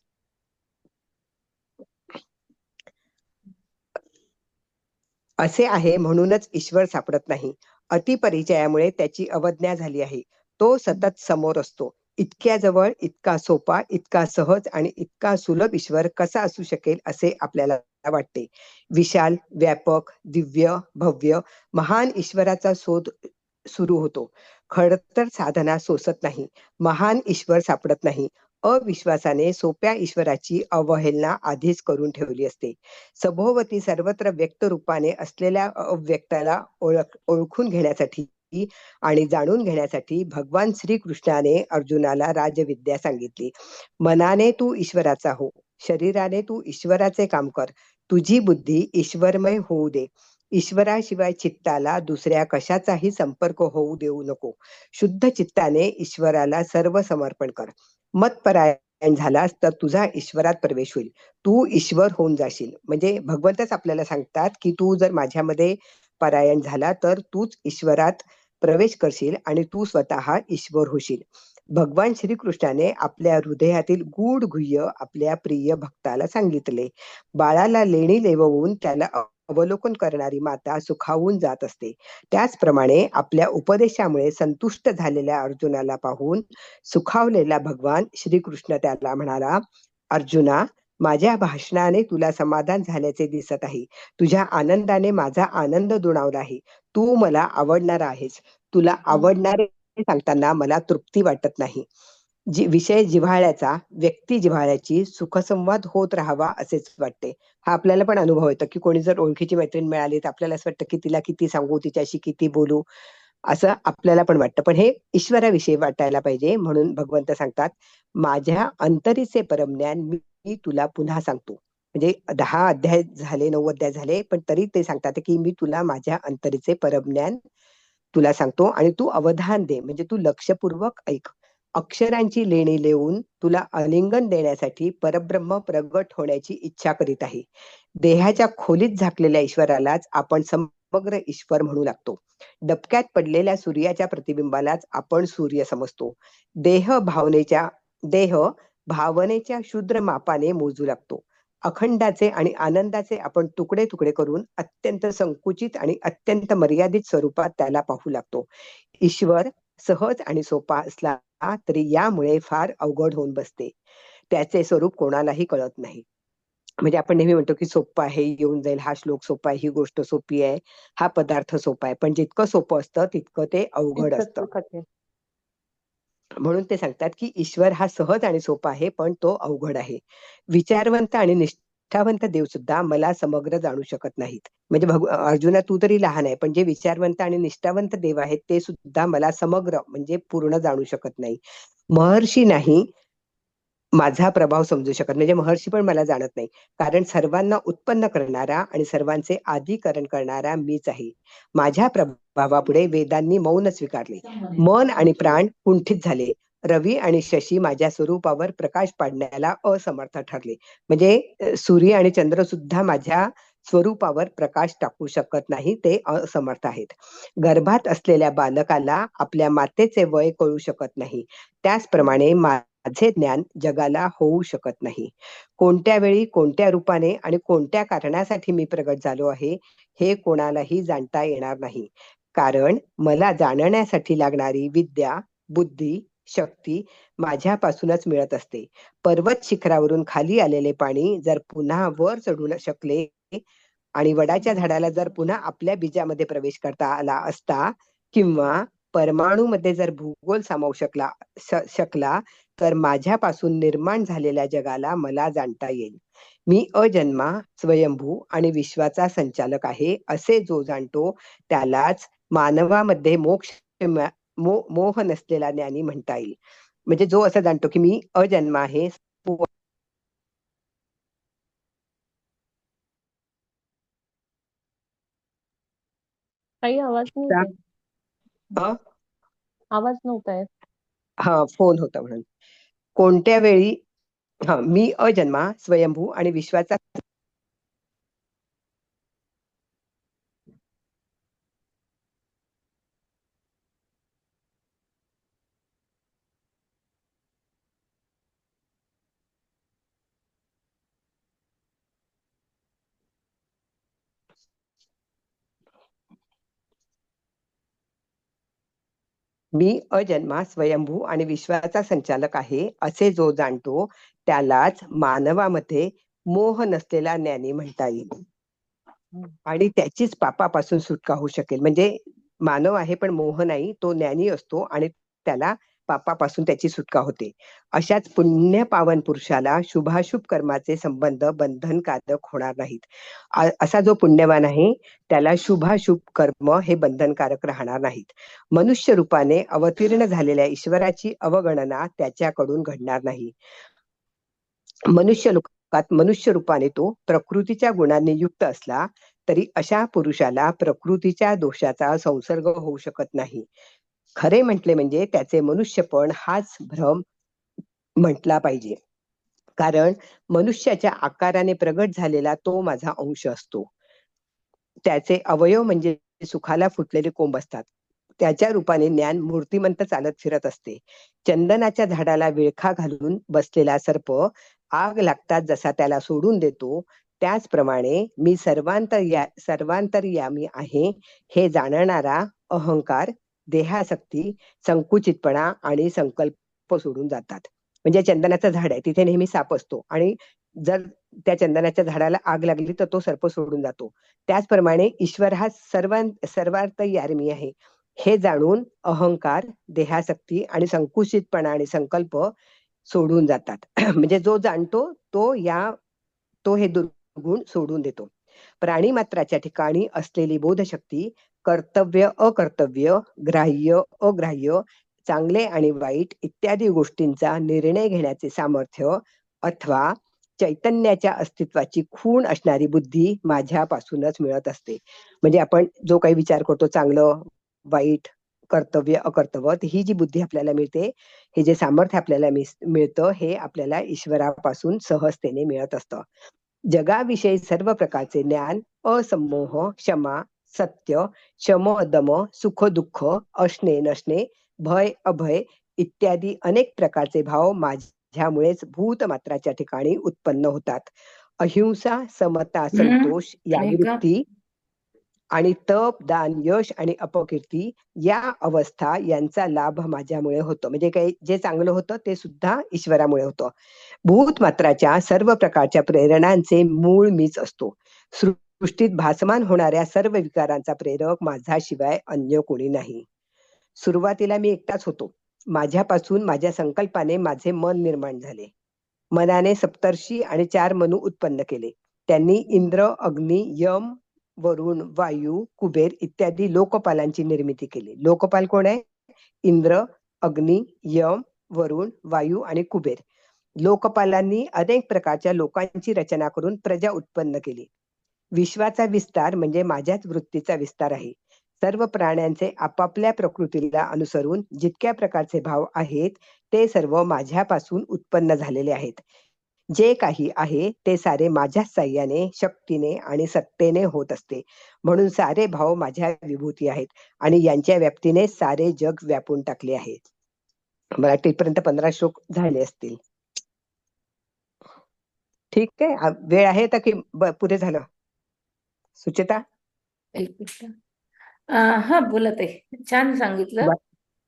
असे आहे म्हणूनच ईश्वर सापडत नाही. अतिपरिचयामुळे त्याची अवज्ञा झाली आहे. तो सतत समोर असतो. इतक्या जवळ, इतका सोपा, इतका सहज आणि इतका सुलभ ईश्वर कसा असू शकेल असे आपल्याला वाटते. विशाल, व्यापक, दिव्य, भव्य, महान ईश्वराचा शोध सुरू होतो. खडतर साधना सोसत नाही. महान ईश्वर सापडत नाही. अविश्वासाने सोप्या ईश्वराची अवहेलना आधीच करून ठेवली असते. सभोवती सर्वत्र व्यक्त रूपाने असलेल्या अव्यक्ताला ओळखून घेण्यासाठी आणि जाणून घेण्यासाठी भगवान श्रीकृष्णाने अर्जुनाला राजविद्या सांगितली. मनाने तू ईश्वराचा हो, शरीराने तू ईश्वराचे काम कर. तुझी बुद्धी ईश्वरमय होऊ दे. ईश्वराशिवाय चित्ताला दुसऱ्या कशाचाही संपर्क होऊ देऊ नको. शुद्ध चित्ताने ईश्वराला सर्व समर्पण कर. मतपरायण झालास तर तुझा ईश्वरात प्रवेश होईल. तू ईश्वर होऊन जाशील. म्हणजे भगवंतच आपल्याला सांगतात की तू जर माझ्यामध्ये परायण झाला तर तूच ईश्वरात प्रवेश करशील आणि तू स्वतः ईश्वर होशील. भगवान श्रीकृष्णाने आपल्या हृदयातील गूढ गुह्य आपल्या प्रिय भक्ताला सांगितले. बाळाला लेणी लेवून त्याला अवलोकन करणारी माता सुखावून जात असते. त्याचप्रमाणे आपल्या उपदेशामुळे संतुष्ट झालेल्या अर्जुनाला पाहून सुखावलेला भगवान श्रीकृष्ण त्याला म्हणाला, अर्जुना, माझ्या भाषणाने तुला समाधान झाल्याचे दिसत आहे. तुझ्या आनंदाने माझा आनंद दुणावला आहे. तू मला आवडणारा आहेस. तुला आवडणारे सांगताना मला तृप्ती वाटत नाही. विषय जिव्हाळ्याचा, व्यक्ती जिव्हाळ्याची सुखसंवाद होत राहावा असेच वाटते. हा आपल्याला पण अनुभव येतो की कोणी जर ओळखीची मैत्रीण मिळाली तर आपल्याला असं वाटतं की तिला किती सांगू, तिच्याशी किती बोलू, असं आपल्याला पण वाटतं. पण हे ईश्वराविषयी वाटायला पाहिजे. म्हणून भगवंत सांगतात, माझ्या अंतरीचे परमज्ञान मी तुला पुन्हा सांगतो. म्हणजे 10 अध्याय झाले, 9 अध्याय झाले, पण तरी ते सांगतात की मी तुला माझ्या अंतरीचे परमज्ञान तुला सांगतो आणि तू अवधान दे. म्हणजे तू लक्षपूर्वक ऐक. अक्षरांची लेणी लेवून तुला आलिंगन देण्यासाठी परब्रह्म प्रगट होण्याची इच्छा करीत आहे. देहाच्या खोलीत झाकलेल्या ईश्वरालाच आपण समग्र ईश्वर म्हणू लागतो. डबक्यात पडलेल्या सूर्याच्या प्रतिबिंबालाच आपण सूर्य समजतो. देह भावनेच्या क्षुद्र मापाने मोजू लागतो. अखंडाचे आणि आनंदाचे आपण तुकडे तुकडे करून अत्यंत संकुचित आणि अत्यंत मर्यादित स्वरूपात त्याला पाहू लागतो. ईश्वर सहज आणि सोपा असला तरी यामुळे फार अवघड होऊन बसते. त्याचे स्वरूप कोणालाही कळत नाही. म्हणजे आपण नेहमी म्हणतो की सोपं आहे, येऊन जाईल, हा श्लोक सोपा आहे, ही गोष्ट सोपी आहे, हा पदार्थ सोपा आहे, पण जितकं सोपं असतं तितकं ते अवघड इतकंच असतं. कठीण. म्हणून ते सांगतात की ईश्वर हा सहज आणि सोपा आहे, पण तो अवघड आहे. विचारवंत आणि निष्ठावंत देव सुद्धा मला समग्र जाणू शकत नाहीत. म्हणजे अर्जुना, तू तरी लहान आहे, पण जे विचारवंत आणि निष्ठावंत देव आहेत ते सुद्धा मला समग्र म्हणजे पूर्ण जाणू शकत नाही. महर्षी नाही माझा प्रभाव समजू शकत, म्हणजे महर्षी पण मला जाणत नाही, कारण सर्वांना उत्पन्न करणारा आणि सर्वांचे आदिकरण करणारा मीच आहे. माझ्या प्रभावापुढे वेदांनी मौन स्वीकारले. मन आणि प्राण कुंठित झाले. रवी आणि शशी माझ्या स्वरूपावर प्रकाश पाडण्याला असमर्थ ठरले. म्हणजे सूर्य आणि चंद्र सुद्धा माझ्या स्वरूपावर प्रकाश टाकू शकत नाही, ते असमर्थ आहेत. गर्भात असलेल्या बालकाला आपल्या मातेचे वय कळू शकत नाही, त्याचप्रमाणे माझे ज्ञान जगाला होऊ शकत नाही. कोणत्या वेळी, कोणत्या रूपाने आणि कोणत्या कारणासाठी मी प्रगट झालो आहे हे कोणालाही जाणता येणार नाही, कारण मला जाणण्यासाठी लागणारी विद्या, बुद्धी, शक्ती माझ्यापासूनच मिळत असते. पर्वत शिखरावरून खाली आलेले पाणी जर पुन्हा वर चढू शकले आणि वडाच्या झाडाला जर पुन्हा आपल्या बीजामध्ये प्रवेश करता आला असता, किंवा परमाणूमध्ये जर भूगोल सामावू शकला तर माझ्यापासून निर्माण झालेल्या जगाला मला जाणता येईल. मी अजन्मा, स्वयंभू आणि विश्वाचा संचालक आहे, असे जो जाणतो त्यालाच मानवामध्ये मोह नसलेला ज्ञानी म्हणता येईल. म्हणजे जो असं जाणतो की मी अजन्मा आहे, काही आवाज नाही येत. आवाज नव्हता येत. हा, फोन होता म्हणून. कोणत्या वेळी मी अजन्मा, स्वयंभू आणि विश्वाचा मी अजन्मा, स्वयंभू आणि विश्वाचा संचालक आहे, असे जो जाणतो त्यालाच मानवामध्ये मोह नसलेला ज्ञानी म्हणता येईल. आणि त्याचीच पापापासून सुटका होऊ शकेल. म्हणजे मानव आहे पण मोह नाही, तो ज्ञानी असतो आणि त्याला पापापासून त्याची सुटका होते. अशाच पुण्य पावन पुरुषाला शुभाशुभ कर्माचे संबंध बंधनकारक होणार नाहीत. असा जो पुण्यवान आहे त्याला शुभाशुभ कर्म हे बंधनकारक राहणार नाहीत. मनुष्य रूपाने अवतीर्ण झालेल्या ईश्वराची अवगणना त्याच्याकडून घडणार नाही. मनुष्य रूपाने तो प्रकृतीच्या गुणांनी युक्त असला तरी अशा पुरुषाला प्रकृतीच्या दोषाचा संसर्ग होऊ शकत नाही. खरे म्हटले म्हणजे त्याचे मनुष्यपण हाच भ्रम म्हटला पाहिजे, कारण मनुष्याच्या आकाराने प्रगट झालेला तो माझा अंश असतो. त्याचे अवयव म्हणजे सुखाला फुटलेले कोंब असतात. त्याच्या रूपाने ज्ञान मूर्तिमंत चालत फिरत असते. चंदनाच्या झाडाला विळखा घालून बसलेला सर्प आग लागतात जसा त्याला सोडून देतो, त्याचप्रमाणे मी सर्वांतर्यामी आहे हे जाणणारा अहंकार, देहासक्ती, संकुचितपणा आणि संकल्प सोडून जातात. म्हणजे चंदनाचं झाड आहे, तिथे नेहमी साप असतो आणि जर त्या चंदनाच्या झाडाला आग लागली तर तो सर्प सोडून जातो. त्याचप्रमाणे ईश्वर हा सर्वांतर्यामी आहे हे जाणून अहंकार, देहासक्ती आणि संकुचितपणा आणि संकल्प सोडून जातात. म्हणजे जो जाणतो तो हे दुर्गुण सोडून देतो. प्राणी मात्राच्या ठिकाणी असलेली बोधशक्ती, कर्तव्य अकर्तव्य, ग्राह्य अग्राह्य, चांगले आणि वाईट इत्यादी गोष्टींचा निर्णय घेण्याचे सामर्थ्य अथवा चैतन्याच्या अस्तित्वाची खूण असणारी बुद्धी माझ्यापासूनच मिळत असते. म्हणजे आपण जो काही विचार करतो, चांगलं वाईट, कर्तव्य अकर्तव्य, ही जी बुद्धी आपल्याला मिळते, हे जे सामर्थ्य आपल्याला मिळतं, हे आपल्याला ईश्वरापासून सहजतेने मिळत असतं. जगाविषयी सर्व प्रकारचे ज्ञान, असमोह, क्षमा, सत्य, शम दम, सुख दुःख, असणे नसणे, भय अभय इत्यादी अनेक प्रकारचे भाव माझ्यामुळेच भूतमात्राच्या ठिकाणी उत्पन्न होतात. अहिंसा, समता, संतोष या आणि का वृत्ती आणि तप, दान, यश आणि अपकीर्ती या अवस्था यांचा लाभ माझ्यामुळे होतो. म्हणजे काही जे चांगलं होतं ते सुद्धा ईश्वरामुळे होतं. भूतमात्राच्या सर्व प्रकारच्या प्रेरणांचे मूळ मीच असतो. सृष्टीत भासमान होणाऱ्या सर्व विकारांचा प्रेरक माझ्याशिवाय अन्य कोणी नाही. सुरुवातीला मी एकटाच होतो. माझ्यापासून माझ्या संकल्पाने माझे मन निर्माण झाले. मनाने सप्तर्षी आणि 4 मनू उत्पन्न केले. त्यांनी इंद्र, अग्नी, यम, वरुण, वायू, कुबेर इत्यादी लोकपालांची निर्मिती केली. लोकपाल कोण आहे? इंद्र, अग्नी, यम, वरुण, वायू आणि कुबेर. लोकपालांनी अनेक प्रकारच्या लोकांची रचना करून प्रजा उत्पन्न केली. विश्वाचा विस्तार म्हणजे माझ्याच वृत्तीचा विस्तार आहे. सर्व प्राण्यांचे आपापल्या प्रकृतीला अनुसरून जितक्या प्रकारचे भाव आहेत ते सर्व माझ्यापासून उत्पन्न झालेले आहेत. जे काही आहे ते सारे माझ्या साह्याने, शक्तीने आणि सत्तेने होत असते. म्हणून सारे भाव माझ्या विभूती आहेत आणि यांच्या व्याप्तीने सारे जग व्यापून टाकले आहे. मला तिथपर्यंत 15 श्लोक झाले असतील. ठीक आहे. वेळ आहे तर की पुरे झालं? सुचेता? एक मिनिट. हा बोला ताई, छान सांगितलं. वा-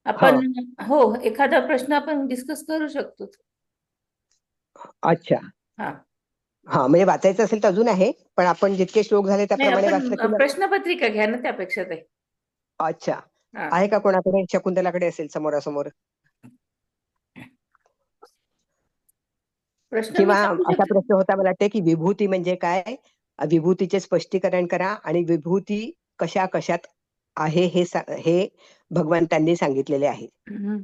आपण हो एखादा प्रश्न आपण डिस्कस करू शकतो. अच्छा. हा हा म्हणजे वाचायचं असेल तर अजून आहे, पण आपण जितके श्लोक झाले नाही, त्याप्रमाणे आपण वाचलं की प्रश्नपत्रिका घ्या ना त्यापेक्षा ताई. अच्छा. हा आहे का कोणाकडे? शकुंतलाकडे असेल समोरासमोर, प्रश्न किंवा मी सांगू असा शकते. प्रश्न होता मला वाटते की विभूती म्हणजे काय, विभूतीचे स्पष्टीकरण करा आणि विभूती कशा कशात आहे हे भगवंतांनी सांगितलेले आहे. हम्म.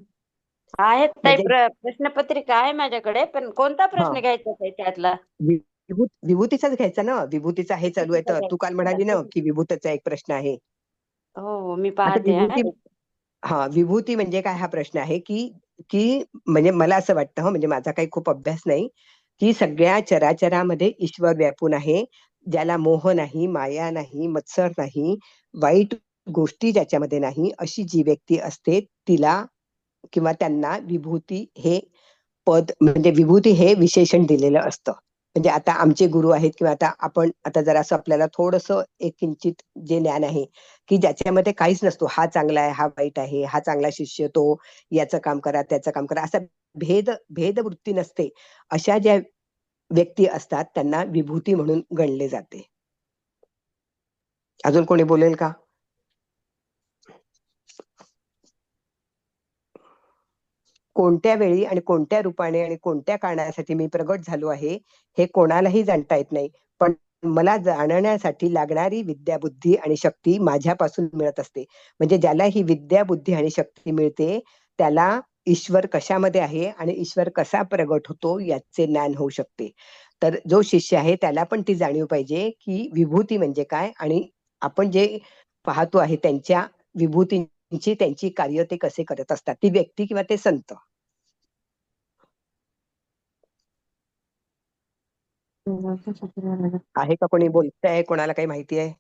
आहेत ताई, म्हणजे प्रश्नपत्रिका आहे माझ्याकडे, पण कोणता हा प्रश्न घ्यायचा ताई त्यातला? विभूतीचाच घ्यायचा ना. विभूतीचा हे चालू आहे तर तू काल म्हणाली ना की विभूतीचा एक प्रश्न आहे. हो मी आता पाहते. विभूती म्हणजे काय हा प्रश्न आहे की की म्हणजे मला असं वाटतं, म्हणजे माझा काही खूप अभ्यास नाही, की सगळ्या चराचरामध्ये ईश्वर व्यापून आहे. ज्याला मोह नाही, माया नाही, मत्सर नाही, वाईट गोष्टी ज्याच्यामध्ये नाही, अशी जी व्यक्ती असते तिला किंवा त्यांना विभूती हे पद म्हणजे विभूती हे विशेषण दिलेलं असतं. म्हणजे आता आमचे गुरु आहेत किंवा आता जरासं आपल्याला थोडंसं एक किंचित जे ज्ञान आहे की ज्याच्यामध्ये काहीच नसतो, हा चांगला आहे, हा वाईट आहे, हा चांगला शिष्य, तो याचं काम करा, त्याचं काम करा, असा भेदवृत्ती नसते. अशा ज्या व्यक्ती असतात त्यांना विभूती म्हणून गणले जाते. अजून कोणी बोलेल का? कोणत्या वेळी आणि कोणत्या रूपाने आणि कोणत्या कारणासाठी मी प्रगट झालो आहे हे कोणालाही जाणता येत नाही, पण मला जाणण्यासाठी लागणारी विद्या, बुद्धी आणि शक्ती माझ्यापासून मिळत असते. म्हणजे ज्याला ही विद्या, बुद्धी आणि शक्ती मिळते त्याला ईश्वर कशामध्ये आहे आणि ईश्वर कसा प्रगट होतो याचे ज्ञान होऊ शकते. तर जो शिष्य आहे त्याला पण ती जाणीव पाहिजे की विभूती म्हणजे काय, आणि आपण जे पाहतो आहे त्यांच्या विभूतींची त्यांची कार्य ते कसे करत असतात, ती व्यक्ती किंवा ते संत. आहे का कोणी बोलतंय? कोणाला काही माहिती आहे?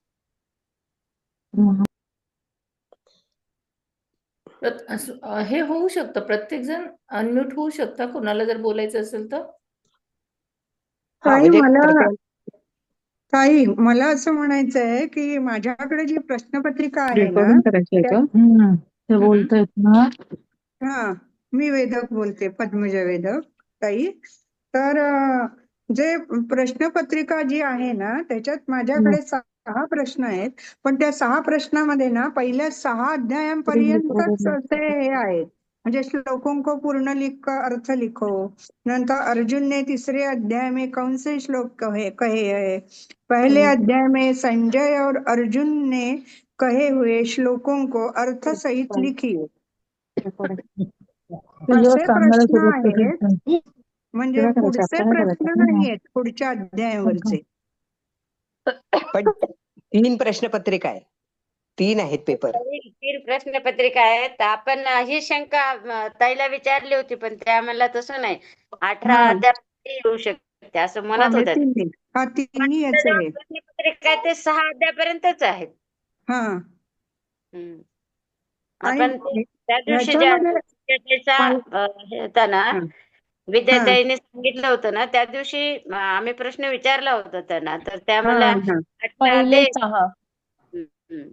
हे होऊ शकतं, प्रत्येक जण अनम्यूट होऊ शकतं कोणाला जर बोलायचं असेल तर. ताई म्हणजे ताई मला असं म्हणायचं आहे की माझ्याकडे जी प्रश्नपत्रिका आहे ना रेकॉर्डिंग करायची आहे का? ते बोलतायत ना. हा, मी वेदक बोलते, पद्मजा वेदक ताई. तर जे प्रश्नपत्रिका जी आहे ना त्याच्यात माझ्याकडे 6 प्रश्न आहेत, पण त्या 6 प्रश्नामध्ये ना पहिल्या 6 अध्यायांपर्यंतच असे हे आहेत. म्हणजे श्लोकों को पूर्ण अर्थ लिखो, नंतर अर्जुन ने 3 अध्याय में कौन से श्लोक कहे है, पहले अध्याय में संजय और अर्जुन ने कहे हुए श्लोकों को अर्थ सहित लिखिए. असे प्रश्न आहेत, म्हणजे पुढचे प्रश्न नाहीयेत पुढच्या अध्यायावरचे. पण 3 प्रश्नपत्रिका आहे, 3 आहेत पेपर. 3 प्रश्नपत्रिका आहेत. तर आपण ही शंका ताईला विचारली होती, पण त्या म्हणला तसं नाही, 18 अध्याय येऊ शकते असं म्हणत होत्या. तिन्ही याचे आहे. प्रश्नपत्रिका ते 6 अध्यायापर्यंतच आहेत. हा हम्म. आणि आपण त्या दिवशी ज्या ह्याच्यामध्ये विद्यार्थ्याचा हे होता ना, हा, हा. विद्यार्थ्यांनी सांगितलं होतं ना, त्या दिवशी आम्ही प्रश्न विचारला होता त्यांना, तर त्या हा, म्हणल्या हा. 18 पहिले अध्याय 6 हम्म.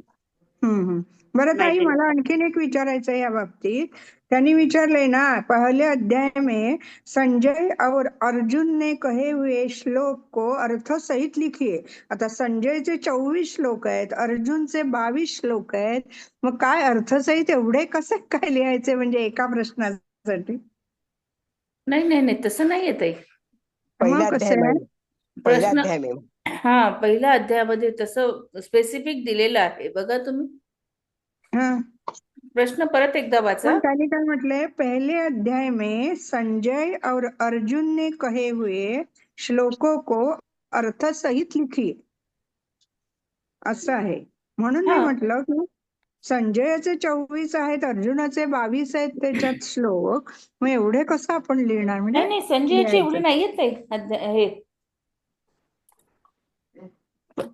हम्म. बरं ताई, माहिती मला नाही. आणखीन एक विचारायचं आहे या बाबतीत. त्यांनी विचारलंय ना, पहले अध्याय में संजय और अर्जुन ने कहे हुए श्लोक को अर्थ सहित लिखिए. आता संजयचे 24 श्लोक आहेत, अर्जुनचे 22 श्लोक आहेत. मग काय अर्थसहित एवढे कसे काय लिहायचे म्हणजे एका प्रश्नासाठी? नाही नाही नाही, तसं नाही येत आहे पहिला मग अध्याय कसे आहे? मॅम, पहिला प्रश्न. अध्याय मॅम. हा, पहिल्या अध्यायामध्ये तसं स्पेसिफिक दिलेलं आहे बघा तुम्ही. हा. प्रश्न परत एकदा वाचा. पण त्यांनी काय म्हटलंय, पहले अध्याय में संजय और अर्जुन ने कहे हुए श्लोकों को अर्थ सहित लिखिए असं आहे. म्हणून मी हा म्हटलं की संजयाचे 24 आहेत, अर्जुनाचे 22 आहेत त्याच्यात श्लोक, मग एवढे कसं आपण लिहिणार म्हणजे नाही नाही, संजयचे एवढे लिहायचं? नाही येत आहे हे.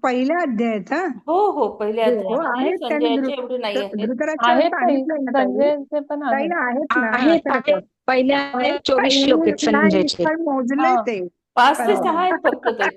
पहिल्या अध्यायात हा हो हो, पहिल्या हो अध्यायामध्ये आहेत. त्यांनी संजयाचे एवढे नाही आहेत. धृतराष्ट्राला आहे सांगितलंय ना ताई. संजयचे पण ताई आहेत. आहेत ना, आहेत असं आहेत. पहिल्या अध्यायात 24 श्लोक आहेत नाही संजयचे. पण मोजले हा ते 5 ते हो. 6 आहेत फक्त ते.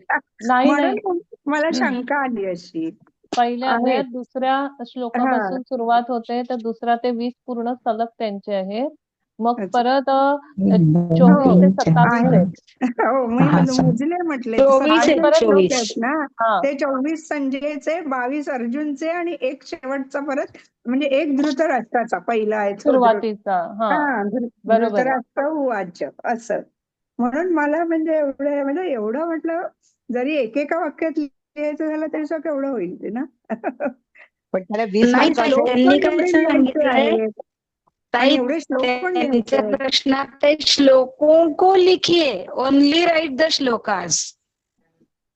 नाही नाही, म्हणून मला शंका आली अशी. पहिल्या आहेत. अध्यायात दुसऱ्या हा, श्लोकापासून सुरुवात होते, तर दुसरा ते 20 पूर्ण सलग त्यांचे आहेत. मग अच्छा. परत हो, 24 ते हो 27 आहे. आहेत. हो मी हा, मोजले म्हटले 24 आणि 27 आहेत, परत श्लोक 24. आहेत ना. हा ते 24 संजयचे, 22 अर्जुनचे आणि एक शेवटचा परत म्हणजे एक धृतराष्ट्राचा पहिला आहे तो सुरुवातीचा. हा हा बरोबर आहे. धृतराष्ट्र उवाच असं. म्हणून मला म्हणजे एवढं म्हटलं, जरी एकेका वाक्यात लिहायचं झालं तरी सुद्धा केवढं होईल ते ना. पण त्याला 20 नाही आणि ताई, मार्काचे. श्लोक त्यांनी पण काय एवढे लिहायचे सांगितलंय आहेत आणि ताई, एवढे श्लोक पण लिहायचे त्यांच्या आहेत. प्रश्नात आहे श्लोकों को लिखिए, ओनली राइट द श्लोकास.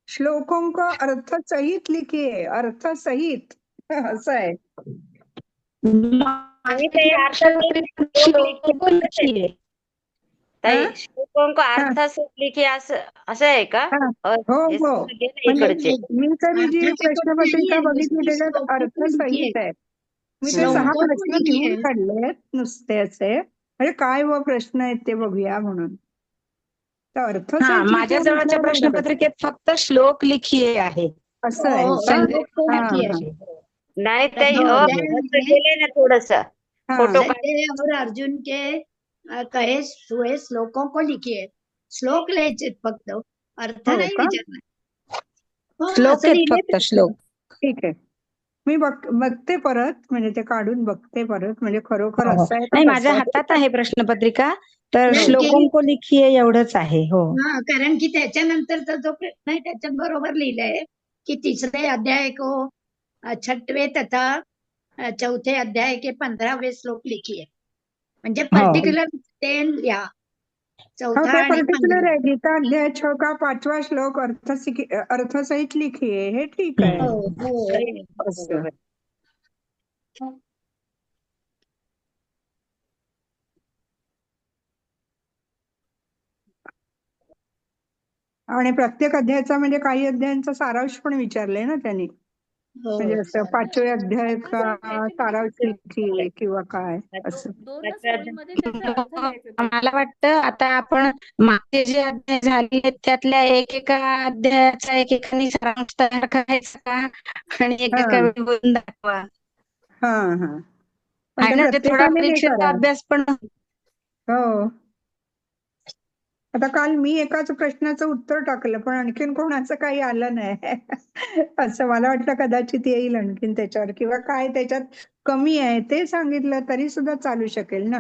श्लोकों को अर्थ सहित लिखिए, अर्थ सहित असं आहे. आणि ते अर्थासहित श्लोक श्लोकों को लिखिए असेल. लिखिए. ताई, हा? श्लोकों को हा, अर्थासहित लिखिए असं असं आहे का? हा. हो हे हो सगळं गेलं म्हणजे इकडचे. मी तरी जी अर्थाचे पण प्रश्नपत्रिका नाहीये, बघितली नुसतं त्याच्यात श्लोकों अर्थ को लिखिए. सहित आहे. मी ते 6 श्लोकों को प्रश्न लिहून लिखिए. काढलेत नुसते असे, म्हणजे काय व प्रश्न आहेत ते बघूया म्हणून. तर अर्थ हा, सहित माझ्या लिखिए जवळच्या म्हटल्यावर एवढं कसं? प्रश्नपत्रिकेत फक्त श्लोक लिखिए आहे. असं आहे का? संजय श्लोक को हा लिखिए. हा नाही ताई, बरं बरं. असं गेलंय ना थोडस फोटो संजय और अर्जुन के कहे हुए श्लोकों को लिखिए. श्लोक लिहायचे फक्त, अर्थ हो नाही का? विचारणार. हो, श्लोक असं आहेत लिहिलंय फक्त, श्लोक. ठीक आहे. मी बघते परत, म्हणजे ते काढून बघते परत, म्हणजे खरोखर हो, हो. असं आहे का नाही, माझ्या तसं आहे. हातात आहे प्रश्नपत्रिका, तर नाही, श्लोकों को लिखिए एवढंच आहे. हो. हा, कारण की त्याच्यानंतरचा जो प्रश्न आहे त्याच्यात बरोबर लिहिलंय की तीसरे अध्याय को 6वें तथा चौथे अध्याय के 15वें श्लोक लिखिए. म्हणजे हो. पर्टिक्युलर ते लिहा, हो चौथा ते आणि पर्टिक्युलर 15. आहे. गीता अध्याय 6 का 5वां श्लोक अर्थसहित लिखिए, हे ठीक आहे. हो हो असं. आणि प्रत्येक अध्यायाचा म्हणजे काही अध्यायांचा सारांश पण विचारले ना त्यांनी, म्हणजे हो. असं 5वे अध्याय का त्याच्यामध्ये सारांश लिखिए किंवा काय असं. 2च ओळीमध्ये त्याचा अर्थ लिहायचा ताई. मला वाटतं आता आपण मागचे जे अध्याय झाले आहेत त्यातल्या एकेका अध्यायाचा एकेकाने सारांश तयार करायचा आणि एकेका हा वेळी बोलून दाखवा. हा हा पण आहे ते ना, ते थोडा प्रत्येकाने हे परीक्षेचा करा. अभ्यास पण. हो. आता काल मी एकाच प्रश्नाचं उत्तर टाकलं, पण आणखीन कोणाचं काही आलं नाही. असं मला वाटलं कदाचित येईल आणखीन त्याच्यावर, किंवा काय त्याच्यात कमी आहे ते सांगितलं तरी सुद्धा चालू शकेल ना.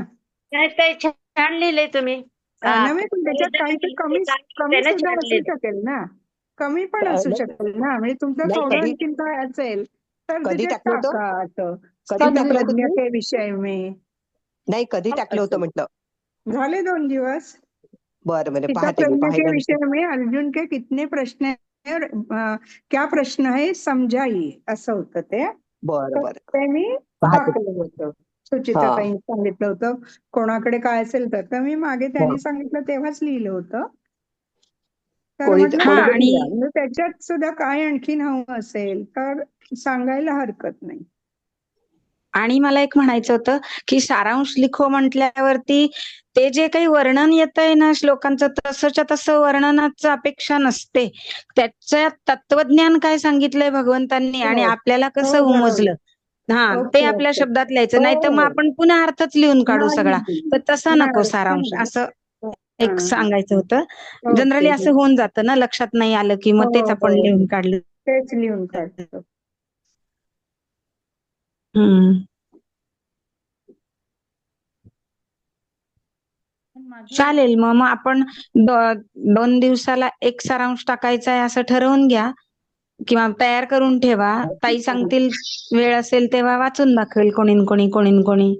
नाही ताई, छान लिहिलंय तुम्ही. नव्हे, पण त्याच्यात काही तर कमी कमी ना सुद्धा छान असू लिहिलंय. शकेल ना. कमी पण असू शकेल ना, म्हणजे तुमचं नाही, थोडं कधी आणखीन काय असेल तर कधी त्याच्यात टाकलं होतं? टाका. असं कधी टाकलं होतं स्थितप्रज्ञ तुम्ही? के विषय में नाही, कधी टाकलं होतं असं. म्हटलं? झाले 2 दिवस. बरं बरं, पाहते मी, स्थितप्रज्ञ के पाहिलं विषय में अर्जुन के कितने प्रश्न है और क्या प्रश्न आहे समजाई, असं होतं ते. बरं तर बरं, ते मी पाहते. टाकलं होतं. हा सुचिताताईंनी सांगितलं होतं कोणाकडे काय असेल तर मी मागे त्यांनी सांगितलं तेव्हाच लिहिलं होतं. तर कोणी म्हटलं हा, कोणीतरी आणि सांगूया. म्हणजे त्याच्यात सुद्धा काय आणखीन हवं असेल तर सांगायला हरकत नाही. आणि मला एक म्हणायचं होतं की सारांश लिखो म्हटल्यावरती ते जे काही वर्णन येतंय ना श्लोकांचं, तसंच्या तसं वर्णनाचं अपेक्षा नसते. त्याच्यात तत्वज्ञान काय सांगितलंय भगवंतांनी आणि हो आपल्याला कसं हो बरोबर. उमजलं, ते ओके आपल्या ओके. शब्दात लिहायचं. हो नाही तर मग हो. आपण पुन्हा अर्थच लिहून काढू सगळा. नाही तर तसा नको नाही सारांश, नाही. असं हा, एक हा. सांगायचं होतं. ओके जनरली असं होऊन जातं ना, लक्षात नाही आलं की हो मग तेच आपण हो लिहून हो. काढलं. तेच लिहून काढतो. हम्म. चालेल, मग आपण 2 दिवसाला एक सारांश टाकायचा आहे असं ठरवून घ्या किंवा तयार करून ठेवा. ताई सांगतील वेळ असेल तेव्हा वाचून दाखवेल कोणी.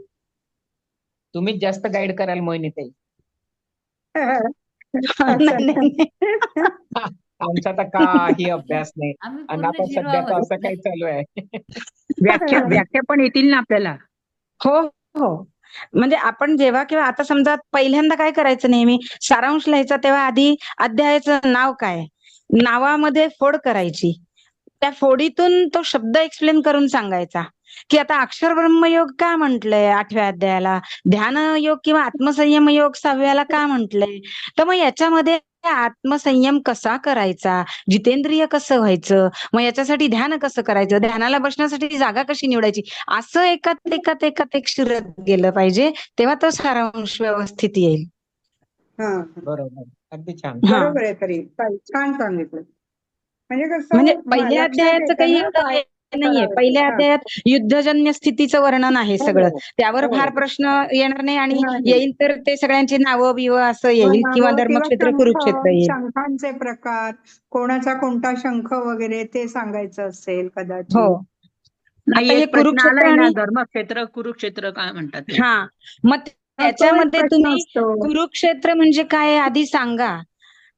तुम्हीच जास्त गाईड कराल मोहिनीताई. नाही, नाही. आमचा तर काही अभ्यास नाही आम्ही आणि पूर्ण आता झिरो सध्या तर आहोत. असं काही चालू आहे. व्याख्या पण येतील ना आपल्याला. हो, हो. म्हणजे आपण जेव्हा किंवा आता समजा पहिल्यांदा काय करायचं, नेहमी सारांश लिहायचा तेव्हा आधी अध्यायाचं नाव काय, नावामध्ये फोड करायची. त्या फोडीतून तो शब्द एक्सप्लेन करून सांगायचा की आता अक्षर ब्रह्मयोग का म्हटलंय 8व्या अध्यायाला, ध्यान योग किंवा आत्मसंयम योग 6व्याला का म्हटलंय. तर मग याच्यामध्ये आत्मसंयम कसा करायचा, जितेंद्रिय कसं व्हायचं, मग याच्यासाठी ध्यान कसं करायचं, ध्यानाला बसण्यासाठी जागा कशी निवडायची, असं एकात एक शिरत गेलं पाहिजे. तेव्हा तो सारांश व्यवस्थित येईल. हा बरोबर, अगदी छान. हा, बरोबर आहे. तरी छान सांगितलं. म्हणजे म्हणजे कसं पहिल्या लक्षात अध्यायाचं येतं काही ना एवढं काय हे नाहीये. करावं ते. पहिल्या हा. अध्यायात युद्धजन्य स्थितीचं वर्णन आहे हो सगळं. त्यावर हो. फार प्रश्न येणार नाही आणि नाही. येईल तर ते सगळ्यांची नावं बिवं असं हो, येईल किंवा नावं किंवा धर्मक्षेत्र कुरुक्षेत्र येईल. शंखांचे प्रकार, कोणाचा कोणता शंख वगैरे ते सांगायचं असेल हो. कदाचित. नाही, आता हे एक प्रश्न कुरुक्षेत्र आलाय ना, आणि धर्मक्षेत्र कुरुक्षेत्र काय म्हणतात ते. हा, मग हा, तो एक त्याच्यामध्ये प्रश्न तुम्ही असतो. कुरुक्षेत्र म्हणजे काय आधी सांगा.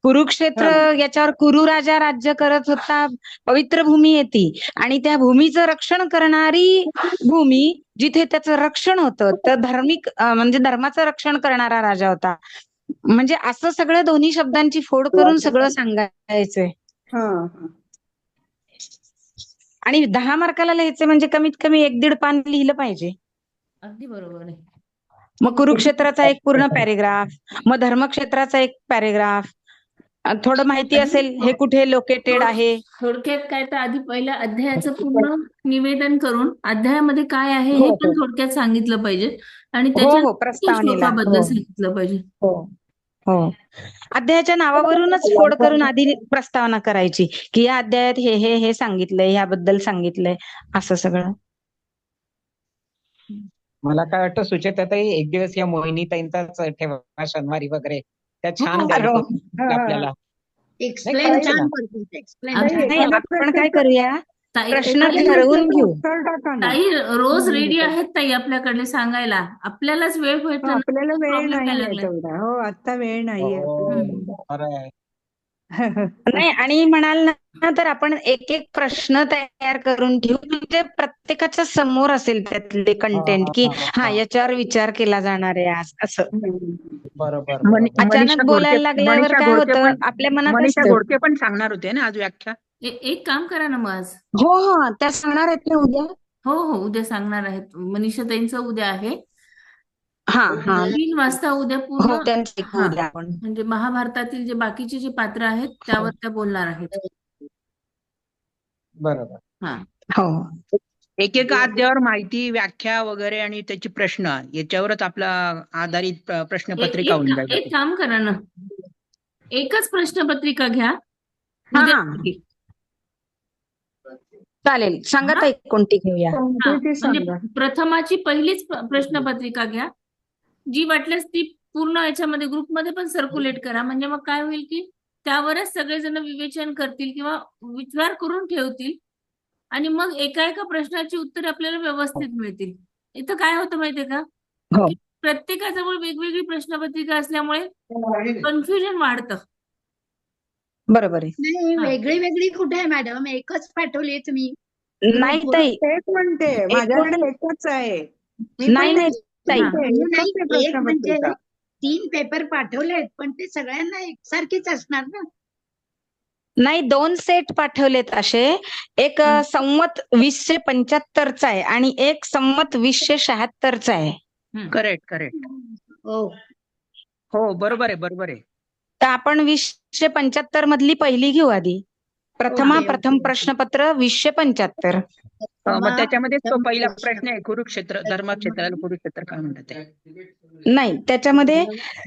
कुरुक्षेत्र हा. याच्यावर कुरु राजा राज्य करत होता. पवित्र भूमी आहे ती आणि त्या भूमीचं रक्षण करणारी भूमी, जिथे त्याचं रक्षण होतं, तर धार्मिक म्हणजे धर्माचं रक्षण करणारा राजा होता. म्हणजे असं सगळं दोन्ही शब्दांची फोड करून सगळं सांगायचंय. हा, हा. आणि 10 मार्काला लिहायचे म्हणजे कमीत कमी 1-1.5 पान लिहिलं पाहिजे. अगदी बरोबर आहे. मग कुरुक्षेत्राचा एक पूर्ण पॅरेग्राफ, मग धर्मक्षेत्राचा एक पॅरेग्राफ, थोडं माहिती असेल हे कुठे लोकेटेड आहे. थोडक्यात काय तर आधी पहिल्या अध्यायाचं पूर्ण निवेदन करून अध्यायामध्ये काय आहे हो, हे पण हो. थोडक्यात सांगितलं पाहिजे आणि हो, त्याच्या हो. प्रस्तावनेला. श्लोकाबद्दल हो, सांगितलं पाहिजे. हो, हो. अध्यायाच्या नावावरूनच फोड करून आधी प्रस्तावना करायची की या अध्यायात हे सांगितलंय, ह्याबद्दल सांगितलंय, असं सगळं. मला काय वाटतं सुचेताताई, एक दिवस या मोहिनीताईंचाच ठेवा शनिवारी वगैरे, त्या छान हो, गाईड हो. करतील आपल्याला. एक्सप्लेन खरंच छान ना. करतो. एक्सप्लेन आमच्या छान नाही, एखाद्या आपण काय प्रश्नाचं करूया, ताई प्रश्न एखाद्या ठरवून प्रश्नाचं घेऊ. उत्तर टाका ना. ताई रोज हम्म. रेडी आहेत ताई आपल्याकडे सांगायला. आपल्यालाच वेळ भेटला आपल्याला वेळ प्रॉब्लेम काय नाहीये लागलाय. तेवढा. हो, आता वेळ नाहीये हम्म. खरं आहे. नाही, आणि म्हणाल ना तर आपण एक प्रश्न तयार करून ठेवू, म्हणजे प्रत्येकाच्या समोर असेल त्यातले कंटेंट की हा याच्यावर विचार केला जाणार आहे आज, असं. बरोबर मनीषा अचानक बोलायला लागल्यावर काय होतं, आपल्या मनात मनीषा असतं. घोडके पण सांगणार होते ना आज व्याख्या. एक काम करा ना मग आज. हो, हो. त्या सांगणार आहेत ना उद्या. हो हो, उद्या सांगणार आहेत. मनीषाताईंचं उद्या आहे. हा, हा. 3 वाजता उद्या हो, पूर्ण त्यांची हा, उद्या आपण. म्हणजे महाभारतातील जे बाकीचे जे पात्र आहेत त्यावर त्या बोलणार आहेत. बरोबर. हा, हो. एकेका अध्यायावर माहिती, व्याख्या वगैरे आणि त्याची प्रश्न, याच्यावरच आपला आधारित प्रश्नपत्रिका होऊन जाईल. एक काम करा ना, एकच प्रश्नपत्रिका घ्या हा, उद्या. हा. चालेल, सांगा हा? ताई कोणती घेऊया. हा, कोणती ते म्हणजे सांगा. प्रथमाची पहिलीच प्रश्नपत्रिका घ्या. जी वाटल्यास ती पूर्ण याच्यामध्ये ग्रुपमध्ये पण सर्क्युलेट करा. म्हणजे मग काय होईल की त्यावरच सगळेजण विवेचन करतील किंवा विचार करून ठेवतील आणि मग एका प्रश्नाची उत्तरे आपल्याला व्यवस्थित मिळतील. इथं काय होतं माहितीये का, हो. की प्रत्येकाजवळ वेगवेगळी प्रश्नपत्रिका असल्यामुळे कन्फ्युजन वाढतं. बरोबर आहे. नाही, हा. वेगळी वेगळी कुठे आहे मॅडम? एकच पाठवली तुम्ही नाही ग्रुपवर. ताई, तेच म्हणते, माझ्याकडे एकच आहे. मी पण नाही तेच ताई. म्हणते, म्हणजे एकच नाही, आहे एक म्हणजे प्रश्नपत्रिका. 3 पेपर पाठवलेत पण ते सगळ्यांना एकसारखीच असणार ना. नाही, 2 सेट पाठवलेत असे. एक संवत 2075चा आहे आणि एक संवत 2076चा आहे. करेक्ट हो हो, बरोबर आहे. तर आपण 2075 मधली पहिली घेऊ आधी. प्रथम ओके. प्रश्नपत्र 2075. मग त्याच्यामध्येच तो पहिला प्रश्न आहे, कुरुक्षेत्र धर्मक्षेत्राला कुरुक्षेत्र काय म्हणतात ते. नहीं, त्याच्यामध्ये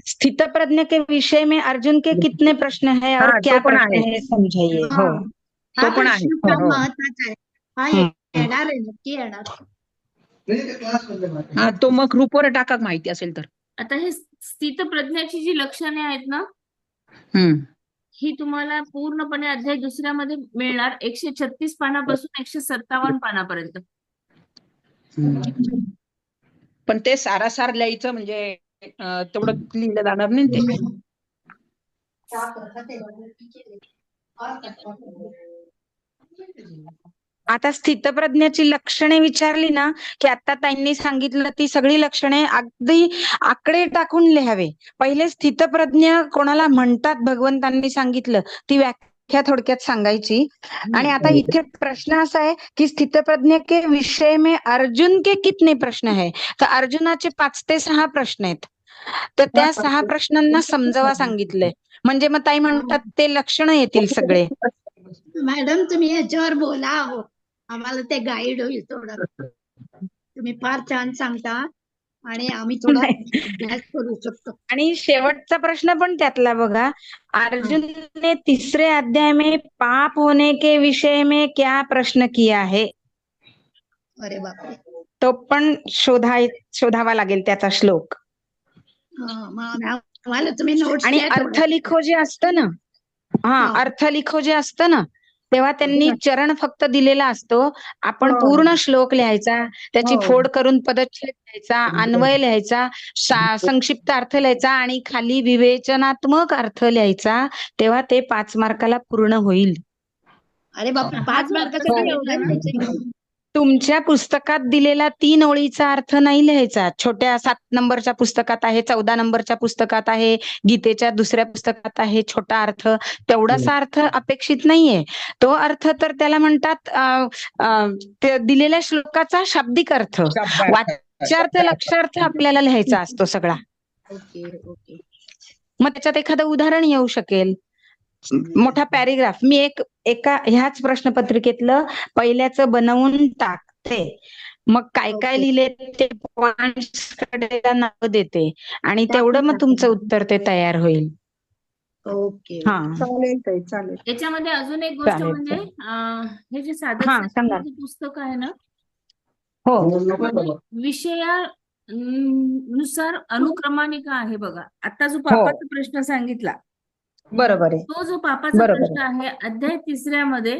स्थितप्रज्ञ के विषय में अर्जुन के कितने प्रश्न है और हाँ, क्या तो पण प्रश्न आहे. है समझाइए. हो. हा तो पण आहे. प्रश्न फार हो. महत्वाचा आहे. हा येणार आहे, नक्की येणार. हा, तो मग ग्रुपवर टाका माहिती असेल तर. आता हे स्थितप्रज्ञाची जी लक्षणे आहेत ना, हम्म. ही तुम्हाला पूर्णपणे अध्याय दुसऱ्यामध्ये मिळणार 136 पानापासून 157 पानापर्यंत. पण ते सारासार लिहायचं म्हणजे तेवढं लिहिलं जाणार नाही ते. आता स्थितप्रज्ञाची लक्षणे विचारली ना, की आता ताईंनी सांगितलं ती सगळी लक्षणे अगदी आकडे टाकून लिहावे. पहिले स्थितप्रज्ञ कोणाला म्हणतात भगवंतांनी सांगितलं, ती व्याख्या थोडक्यात सांगायची. आणि आता इथे प्रश्न असा आहे की स्थितप्रज्ञ के विषय में अर्जुन के कितने प्रश्न है. तर अर्जुनाचे 5 ते 6 प्रश्न आहेत. तर त्या 6 प्रश्नांना समजावा सांगितलंय. म्हणजे मग ताई म्हणतात ते लक्षण येतील सगळे. मॅडम तुम्ही याच्यावर बोला, हो आम्हाला ते गाईड होईल थोडं. तुम्ही फार छान सांगता आणि आम्ही थोडा अभ्यास करू शकतो. आणि शेवटचा प्रश्न पण त्यातला बघा. अर्जुन ने 3रे अध्याय में पाप होने के विषय में क्या प्रश्न किया है. अरे बापरे. तो पण शोधावा लागेल त्याचा श्लोक. मग आम्हाला तुम्ही नोट्स आणि अर्थ लिखो जे असतं ना, अर्थ लिखो जे असतं ना, तेव्हा त्यांनी चरण फक्त दिलेला असतो. आपण पूर्ण श्लोक लिहायचा, त्याची फोड करून पदच्छेद लिहायचा, अन्वय लिहायचा, संक्षिप्त अर्थ लिहायचा आणि खाली विवेचनात्मक अर्थ लिहायचा. तेव्हा ते 5 मार्काला पूर्ण होईल. अरे बापरे, 5 मार्कासाठी एवढं लिहायचं. तुमच्या पुस्तकात दिलेला 3 ओळीचा अर्थ नाही लिहायचा. छोट्या 7 नंबरच्या पुस्तकात आहे, 14 नंबरच्या पुस्तकात आहे, गीतेच्या दुसऱ्या पुस्तकात आहे छोटा अर्थ. तेवढासा अर्थ अपेक्षित नाहीये. तो अर्थ तर त्याला म्हणतात दिलेल्या श्लोकाचा शाब्दिक अर्थ. वाच्यार्थ लक्षार्थ आपल्याला लिहायचा असतो सगळा. ओके. मग त्याच्यात एखादं उदाहरण येऊ शकेल, मोठा पॅरेग्राफ. मी एका ह्याच प्रश्नपत्रिकेतलं पहिल्याचं बनवून टाकते. मग काय लिहिले ते पॉइंट्स कडे नाव देते आणि तेवढं मग तुमचं उत्तर ते तयार होईल. ओके. चालेल. याच्यामध्ये अजून एक गोष्ट चालेल, म्हणजे हे जे साधक सांगा. संन्यासाचं पुस्तक आहे ना, हो. विषयानुसार अनुक्रमानिका आहे बघा. आता जो पापाचा प्रश्न सांगितला, बरोबर आहे. तो जो पापाचा प्रश्न आहे अध्याय 3ऱ्यामध्ये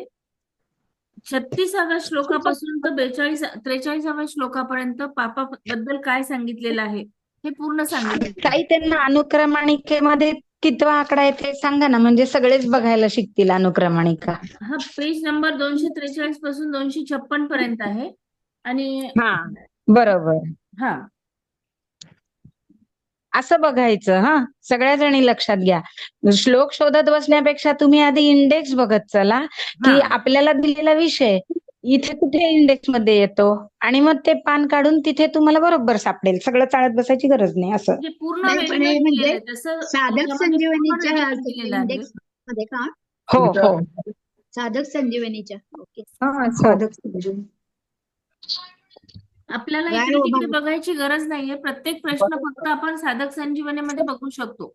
36व्या श्लोकापासून तर 43व्या श्लोकापर्यंत पापाबद्दल काय सांगितलेलं आहे हे पूर्ण सांगितलं. काही त्यांना अनुक्रमणिकेमध्ये कितवा आकडा आहे ते सांगा ना, म्हणजे सगळेच बघायला शिकतील अनुक्रमणिका. हा पेज नंबर 243 पासून 256 पर्यंत आहे. आणि बरोबर. असं बघायचं. सगळ्या जणी लक्षात घ्या. श्लोक शोधत बसण्यापेक्षा तुम्ही आधी इंडेक्स बघत चला, की आपल्याला दिलेला विषय इथे कुठे इंडेक्स मध्ये येतो आणि मग ते पान काढून तिथे तुम्हाला बरोबर सापडेल. सगळं चाळत बसायची गरज नाही. असं पूर्ण म्हणजे साधक संजीवनीच्या इंडेक्स मध्ये का? हो. साधक संजीवनीच्या. ओके. साधक संजीवनी. आपल्याला इकडे तिकडे बघायची गरज नाहीये. प्रत्येक प्रश्न फक्त आपण साधक संजीवनीमध्ये बघू शकतो.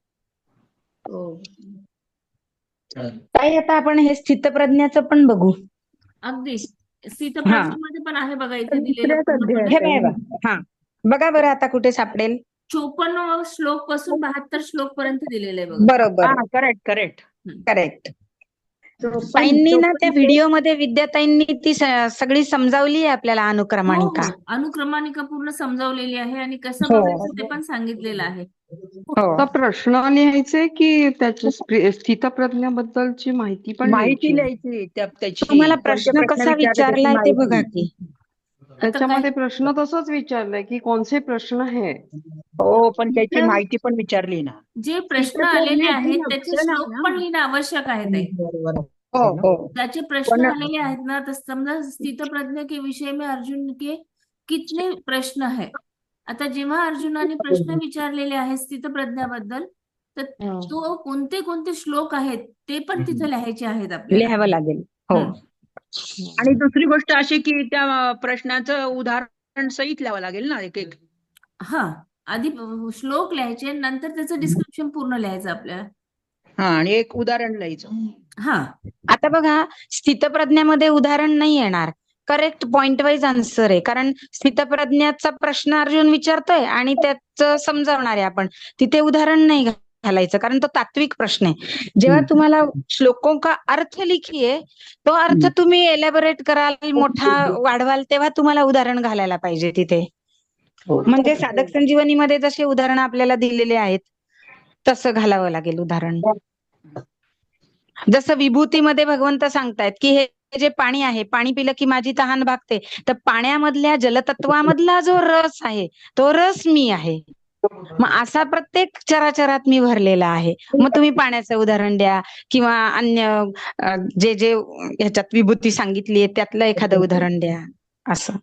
काय आता आपण हे स्थितप्रज्ञाचं पण बघू. अगदी स्थितप्रज्ञेमध्ये पण आहे बघा इथे दिलेलं. बघा बरं आता कुठे सापडेल. 54 श्लोक पासून 72 श्लोक पर्यंत दिलेलं आहे बघा. बरोबर. करेक्ट. ताईंनी ना त्या व्हिडिओमध्ये विद्याताईंनी ती सगळी समजावली आहे आपल्याला अनुक्रमणिका. अनुक्रमणिका पूर्ण समजावलेली आहे आणि कसं बघायचं ते पण सांगितलेलं आहे. प्रश्न लिहायचे की त्याच्या स्थितप्रज्ञाबद्दलची माहिती लिहायची त्याची. तुम्हाला प्रश्न कसा विचारलाय ते बघा की. त्याच्यामध्ये प्रश्न तसंच विचारलाय की कोणते प्रश्न आहे. हो, पण त्याची माहिती पण विचारली ना. जे प्रश्न आलेले आहेत त्याचे श्लोक पण लिहिणं आवश्यक आहे. हो हो त्याचे प्रश्न पण आलेले आहेत ना, तर समजा स्थितप्रज्ञ के विषय में अर्जुन के कितने प्रश्न है. आता जेव्हा अर्जुनाने प्रश्न विचारलेले आहेत स्थितप्रज्ञाबद्दल, तर तो कोणते कोणते श्लोक आहेत ते पण तिथे लिहायचे आहेत आपल्याला. लिहावं लागेल. हो आणि दुसरी गोष्ट अशी की त्या प्रश्नाचं उदाहरण सहित लिहावं लागेल ना एक एक. हा, आधी श्लोक लिहायचे, नंतर त्याचं डिस्क्रिप्शन पूर्ण लिहायचं आपल्याला. हा, आणि एक उदाहरण लिहायचं. हा, आता बघा, स्थितप्रज्ञामध्ये उदाहरण नाही येणार, करेक्ट पॉइंट वाईज आन्सर आहे. कारण स्थितप्रज्ञाचा प्रश्न अर्जुन विचारतोय आणि त्याचं समजावणार आहे आपण, तिथे उदाहरण नाही घालायचं, कारण तो तात्विक प्रश्न आहे. जेव्हा तुम्हाला श्लोकों का अर्थ लिखिये, तो अर्थ तुम्ही एलॅबोरेट कराल, मोठा वाढवाल, तेव्हा तुम्हाला उदाहरण घालायला पाहिजे तिथे. म्हणजे साधक संजीवनीमध्ये जसे उदाहरण आपल्याला दिलेले आहेत तसं घालावं लागेल उदाहरण. जसं विभूतीमध्ये भगवंत सांगतायत की हे जे पाणी आहे, पाणी पिलं की माझी तहान भागते, तर पाण्यामधल्या जलतत्वामधला जो रस आहे तो रस मी आहे. मग असा प्रत्येक चराचरात मी भरलेला आहे. मग तुम्ही पाण्याचं उदाहरण द्या किंवा अन्य जे जे ह्याच्यात विभूती सांगितली आहे त्यातलं एखादं उदाहरण द्या असं.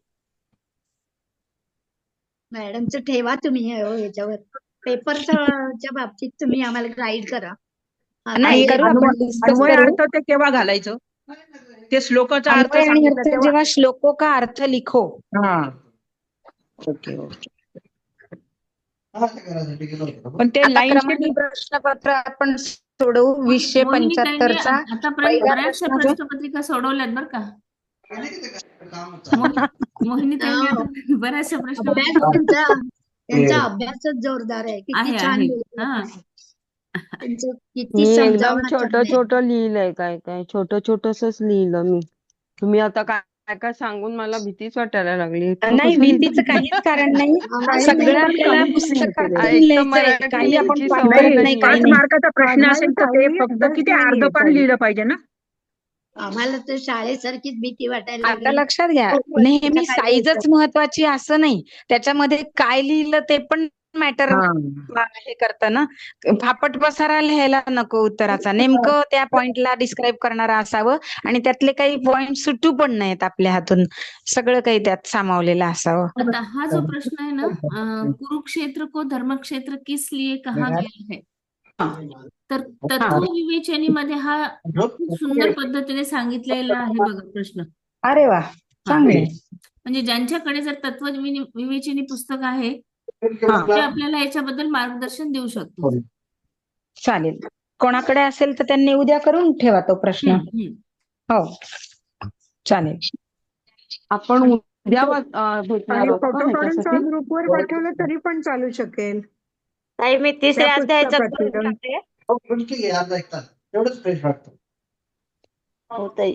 मॅडमचं ठेवा तुम्ही याच्यावर पेपरच्या बाबतीत तुम्ही आम्हाला गाईड करा. नाही, आणि करू आपण डिस्कस अन्वय करू. अर्थ ते केव्हा घालायचं, ते श्लोकाचा अर्थ अन्वय आणि सांगितला अर्थ तेव्हा. जेव्हा श्लोको का अर्थ लिखो. हा, ओके ओके. पण ते आता लाईन क्रमाने प्रश्नपत्र आपण सोडवू. मोहिनी ताईंनी 275चा आता पहिला बऱ्याचशा प्रश्न जो प्रश्नपत्रिका सोडवल्यात बरं का. मोहिनी ताईंनी हो. आता बऱ्याचशा अभ्यास प्रश्नपत्रिका त्यांचा अभ्यासच जोरदार आहे. किती आहे छान आहे. लिहिलं हा, त्यांचं किती मी एकदम समजावणं छोटं छान आहे. छोटं लिहिलंय, काय काय छोटं छोटंसंच लिहिलं मी. तुम्ही आता काय काय सांगून मला भीतीच वाटायला लागली. इतकं नाही, कसं भीतीचं लिहिता? काहीच कारण नाही. आम्हाला सगळं नाही आपल्याला काहीच नाही पुस्तकातून केलेलं. एक तर लिहायचंय. काही आपण मराठीची पाठ सवय करत नाही, नाही, काही 5 नाहीये. नाही. मार्काचा प्रश्न माझाही असेल तर ते काही फक्त अभ्यास किती नाहीये अर्ध पान ताई. लिहिलं पाहिजे ना. आम्हाला तर शाळेसारखीच भीती वाटायला आता लागली. लक्षात घ्या, खूप वर्षाला नेहमी काय साईजच लिहायचं. महत्वाची असं नाही, त्याच्यामध्ये काय लिहिलं ते पण मॅटर हा, हे करतं ना. फापट पसारा लिहायला नको उत्तराचा, नेमकं त्या पॉइंटला डिस्क्राईब करणारा असावं आणि त्यातले काही पॉइंट सुटू पण नाहीत आपल्या हातून, सगळं काही त्यात सामावलेलं असावं. आता हा जो प्रश्न आहे ना, कुरुक्षेत्र को धर्मक्षेत्र किस लिए कहा गया है, तर तत्व विवेचनीमध्ये हा खूप सुंदर पद्धतीने सांगितलेला आहे बघा प्रश्न. अरे वा, हा, चांगले. म्हणजे ज्यांच्याकडे जर तत्व विवेचनी पुस्तक आहे हा, ते आपल्याला याच्याबद्दल मार्गदर्शन देऊ शकतो. चालेल. कोणाकडे असेल तर त्यांनी उद्या करून ठेवा तो प्रश्न. हो, चालेल. आपण उद्या भेटणार आणि आहोत का फोटो काढून ह्याच्यासाठी? ग्रुपवर पाठवलं तरी पण चालू शकेल. ताई मी त्या तिसऱ्या अध्यायाचा पुस्तकातलं. हो ताई,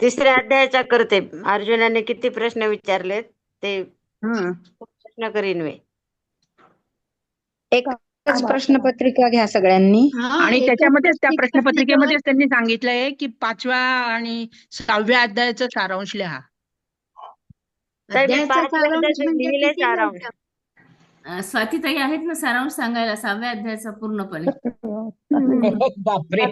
तिसऱ्या अध्यायाचा करते. अर्जुनाने किती प्रश्न विचारलेत ते प्रश्न करीन मी. एकच प्रश्नपत्रिका घ्या सगळ्यांनी. हा, आणि एकच त्याच्यामध्येच त्या पुस्तकावर प्रश्नपत्रिकेमध्येच त्यांनी सांगितलंय की 5व्या आणि 6व्या अध्यायाचं सारांश लिहा. ताई मी अध्यायाचा 5व्या सारांश अध्यायाचं म्हणजे लिहिलंय किती सारांश. मोठं. स्वातीताई आहेत ना सारांश सांगायला 6व्या अध्यायाचा पूर्णपणे. बापरे,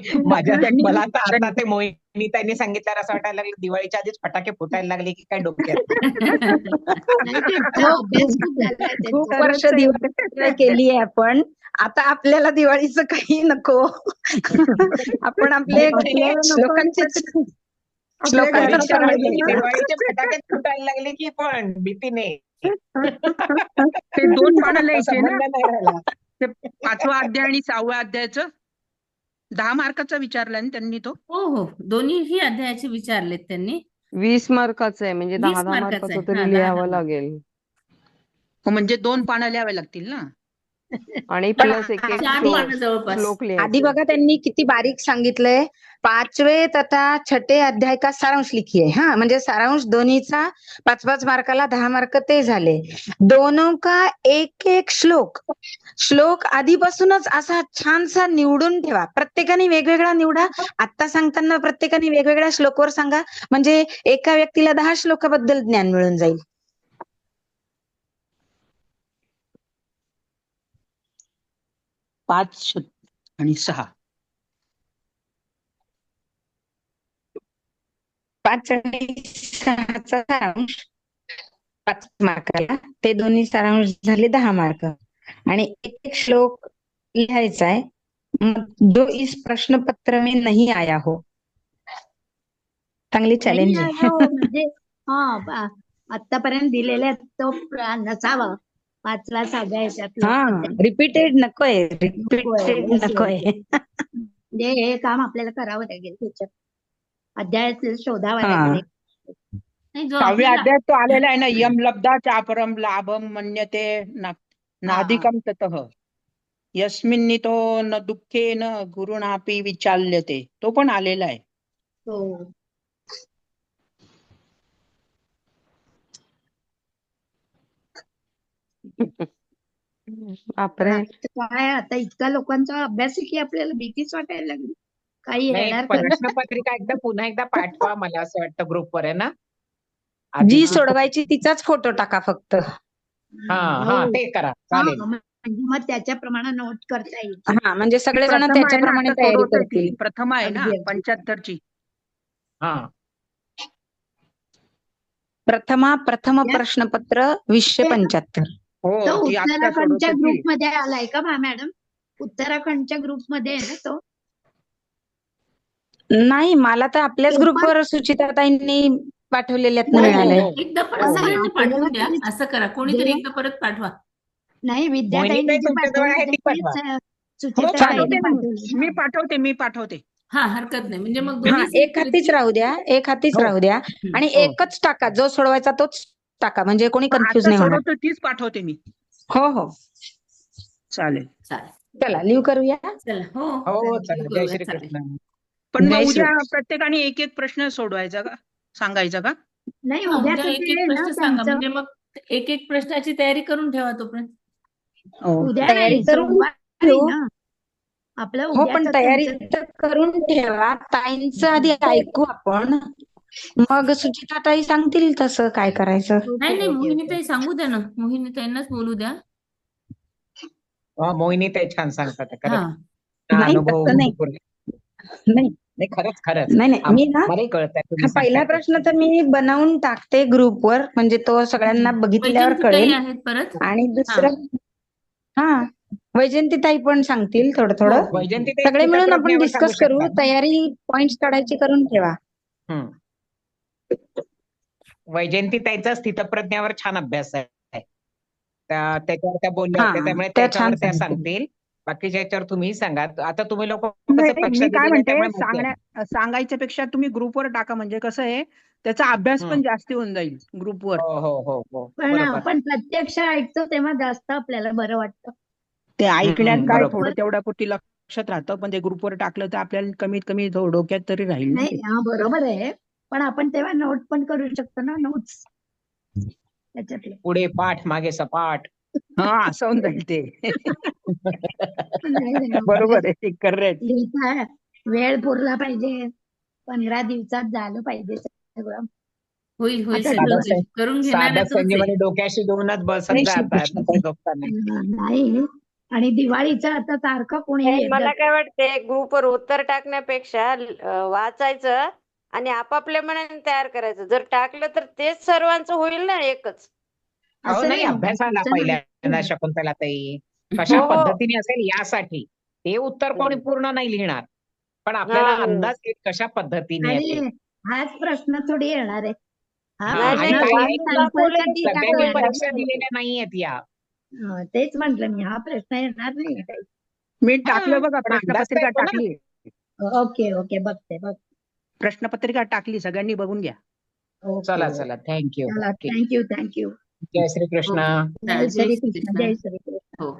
मला तर आता ते मोहिनी त्यांनी सांगितल्यावर असं वाटायला लागलं दिवाळीच्या आधीच फटाके फुटायला लागले की काय डोक्यात. नाही, त्यांचा अभ्यास खूप झालाय खूप त्यांचा. वर्ष दिवाळी केली आहे आपण, आता आपल्याला दिवाळीचं काही नको. आपण आपले आपल्या घरात श्लोकांचं चालायचं ना. दिवाळीचे फटाके फुटायला लागले की पण भीतीने. ते 2 पानं लिहायचे ना, संबंध नाही राहिला. ते 5वा अध्याय आणि 6व्या अध्यायाचं 10 मार्काचा विचारलाय ना त्यांनी तो. हो हो, दोन्हीही अध्यायाचे विचारलेत त्यांनी. 20 मार्काचं आहे, म्हणजे 20 10 मार्काचं मार्काचं आहे. हा, तरी 10 लिहावं लागेल. हो, म्हणजे 2 पानं लिहावे लागतील ना. आणि प्लस एक एक 4 पानं जवळपास. श्लोक आधी लिहायचे. बघा त्यांनी किती बारीक सांगितलंय. 5वें तथा 6ठे अध्याय का सारांश लिखिए. हा, म्हणजे सारांश दोन्हीचा 5-5 मार्काला 10 मार्क ते झाले. दोनों का एक एक श्लोक आधीपासूनच असा छानसा निवडून ठेवा. प्रत्येकाने वेगवेगळा निवडा. आता सांगताना प्रत्येकाने वेगवेगळ्या श्लोकवर सांगा, म्हणजे एका व्यक्तीला 10 श्लोकाबद्दल ज्ञान मिळून जाईल. 5 आणि 6 5 आणि 6चा सारांश 5 मार्काला, ते दोन्ही सारांश झाले 10 मार्क. आणि एक श्लोक लिहायचा आहे. जो इस प्रश्न पत्र में नहीं आया हो. चांगली नाही चॅलेंज आला आहे. हो म्हणजे आतापर्यंत दिलेल्या तो नसावा 5ला 6व्या ह्याच्यातला हा, अध्याय रिपीटेड नकोय, नकोय. रिपीटेड Yes, yes, नकोय. yes. म्हणजे हे काम आपल्याला करावं लागेल त्याच्यात अध्याय शोधावा हा. लागेल. नाही जो 6व्या आपल्याला अध्यायात तो आलेला आहे ना, यम लब्धा चापरम लाभम मन्यते नाधिकम ततः यस्मिन्नितो न दुःखेन गुरुणापि विचाल्यते, तो पण आलेला आहे. हो. बापरे. काय आता इतका लोकांचा अभ्यास आहे की आपल्याला भीतीच वाटायला लागली. काही नाही, येणार का? प्रश्नपत्रिका पुन्हा एकदा पाठवा मला असं वाटतं ग्रुपवर, आहे ना? जी आधीची सोडवायची तिचाच फोटो टाका फक्त. हा, ते करा, चालेल. म्हणजे मग त्याच्याप्रमाणे नोट करता येईल. हा, म्हणजे सगळेजण प्रथमा आहे ना, त्याच्याप्रमाणे आता तयारी सोडवतोय ती. करतील. प्रथमा आहे ना अगदी, अगदी. 75ची. हा, प्रथम प्रश्नपत्र 275. हो, तो ती आता उत्तराखंडच्या सोडवतो ती. ग्रुपमध्ये आलाय का मॅडम? उत्तराखंडच्या ग्रुपमध्ये आहे ना तो? नाही, मला तर आपल्याच पेपर? ग्रुपवर सुचिताताईंनी पाठवलेल्यात नाही, मिळालंय. हो, एकदा हो, सगळ्यांना पाठवून द्या. आपल्याला असं करा, कोणीतरी जे- एकदा परत पाठवा. नाही, विद्याताईंनी मोहिनीताई जे तुमच्याजवळ आहे पाठवलं ती पाठवा. तेच हो, सुचित्राताईंनी पाठवते ना. पाठवलं मी ना. पाठवते. हा, हरकत नाही. म्हणजे मग हा, दोन्ही एक हातीच राहू द्या, एक हातीच हो. राहू द्या. आणि हो. एकच टाका, जो सोडवायचा तोच टाका, म्हणजे कोणी कन्फ्युज आता नाही होणार. सोडवतो तीच पाठवते मी. हो हो, चालेल. चालेल. चला लिव्ह करूया. चला. हो, हो, चला, जय करूया, श्री चालेल. कृष्ण. पण मग जय श्री उद्या प्रत्येकाने एक प्रश्न सोडवायचा का, सांगायचा का? नाही, हा, उद्या उद्या कसं एक आहे ना प्रश्न सांगा, त्यांचं म्हणजे मग एक प्रश्नाची तयारी करून ठेवा तोपर्यंत. उद्या तयारी नाही, करून सोमवारी ठेवू. ना आपलं हो, पण उद्याचं तयारी त्यांचं तर करून ठेवा. ताईंचं आधी ऐकू आपण, मग सुचिताताई सांगतील तसं काय करायचं. नाही नाही, मोहिनीताई सांगू द्या ना, मोहिनीताईंनाच बोलू द्या. मोहिनीताई छान सांगतात, हा, खरंच. नाही, अनुभव तसं नाही. भरपूर आहे. नाही नाही, खरंच नाही, मी ना मलाही कळत हा पहिला प्रश्न तर मी बनवून टाकते ग्रुपवर, म्हणजे तो सगळ्यांना बघितल्यावर वैजंतीताई कळेल. आहेत परत. आणि दुसरं हा, वैजंतीताई पण सांगतील थोडं थोडं. हो. वैजंतीताई सगळे मिळून आपण स्थितप्रज्ञावर सांगू डिस्कस करू. शकतात. तयारी पॉइंट्स काढायची करून ठेवा. वैजयंतीताईचा स्थितप्रज्ञावर छान अभ्यास आहे. त्याच्यावर त्या बोलल्या हा, होत्या, त्यामुळे त्या त्याच्यावर छान त्या सांगतील. सांगतील. बाकीच्या याच्यावर तुम्ही सांगा. आता तुम्ही लोक कसं नाही, परीक्षा मी काय दिलेली आहे, त्यामुळे म्हणते, माहिती आहे. सांगायच्या पेक्षा तुम्ही ग्रुपवर टाका, म्हणजे कसं आहे, त्याचा अभ्यास पण जास्ती होऊन जाईल ग्रुपवर. हो, पण बरोबर. आपण प्रत्यक्ष ऐकतो तेव्हा जास्त आपल्याला बरं वाटतं. ते ऐकण्यात काय बरोबर. थोडं तेवढ्या पुरती लक्षात राहतं, पण ते ग्रुपवर टाकलं तर आपल्याला कमीत कमी डोक्यात तरी राहील ना ते. नाही, हा बरोबर आहे. पण आपण तेव्हा नोट पण करू शकतो ना, नोट्स त्याच्यातले. पुढे पाठ मागे सपाट. हा, असं होऊन जाईल ते. नाही, बरोबर आहे, करेक्ट. लिहिता वेळ पुरला पाहिजे. 15 दिवसात झालं पाहिजे सगळं. होईल आता सगळं दिवस होईल. करून घेणार साध्या आहे तोच आहे. संजीवनी डोक्याशी दोनच बसत जय जातात श्रीकृष्ण. झोपताना. नाही, आणि दिवाळीचं आता तारखा कोणी नाही, मला येत काय वाटते, ग्रुपवर उत्तर टाकण्यापेक्षा वाचायचं आणि आपापल्या मनाने तयार करायचं. जर टाकलं तर तेच सर्वांचं होईल ना, एकच. अहो असं नाही, नाही अभ्यास आला तसं पहिल्यांदा नाही. शकुंतलाताई. कशा हो. पद्धतीने असेल यासाठी. ते उत्तर कोणी पूर्ण नाही लिहिणार, पण आपल्याला हा. अंदाज येईल कशा पद्धतीने आहे ते. आणि हाच प्रश्न थोडी येणार आहे. हा हा, नाही, आणि प्रश्न काय नाही, आहे, sample साठी सगळ्यांनी टाकणार परीक्षा आहे. दिलेल्या नाहीयेत या. तेच म्हंटल मी, हा प्रश्न येणार नाही काही. मी टाकलं बघा, पण अंदाज तर प्रश्नपत्रिका येतो ना. टाकली. ओके, बघते. प्रश्नपत्रिका टाकली, सगळ्यांनी बघून घ्या. चला थँक्यू. चला, थँक्यू. जय श्री कृष्ण. हो. जय जय श्री श्री कृष्ण, कृष्ण. जय श्री कृष्ण. हो.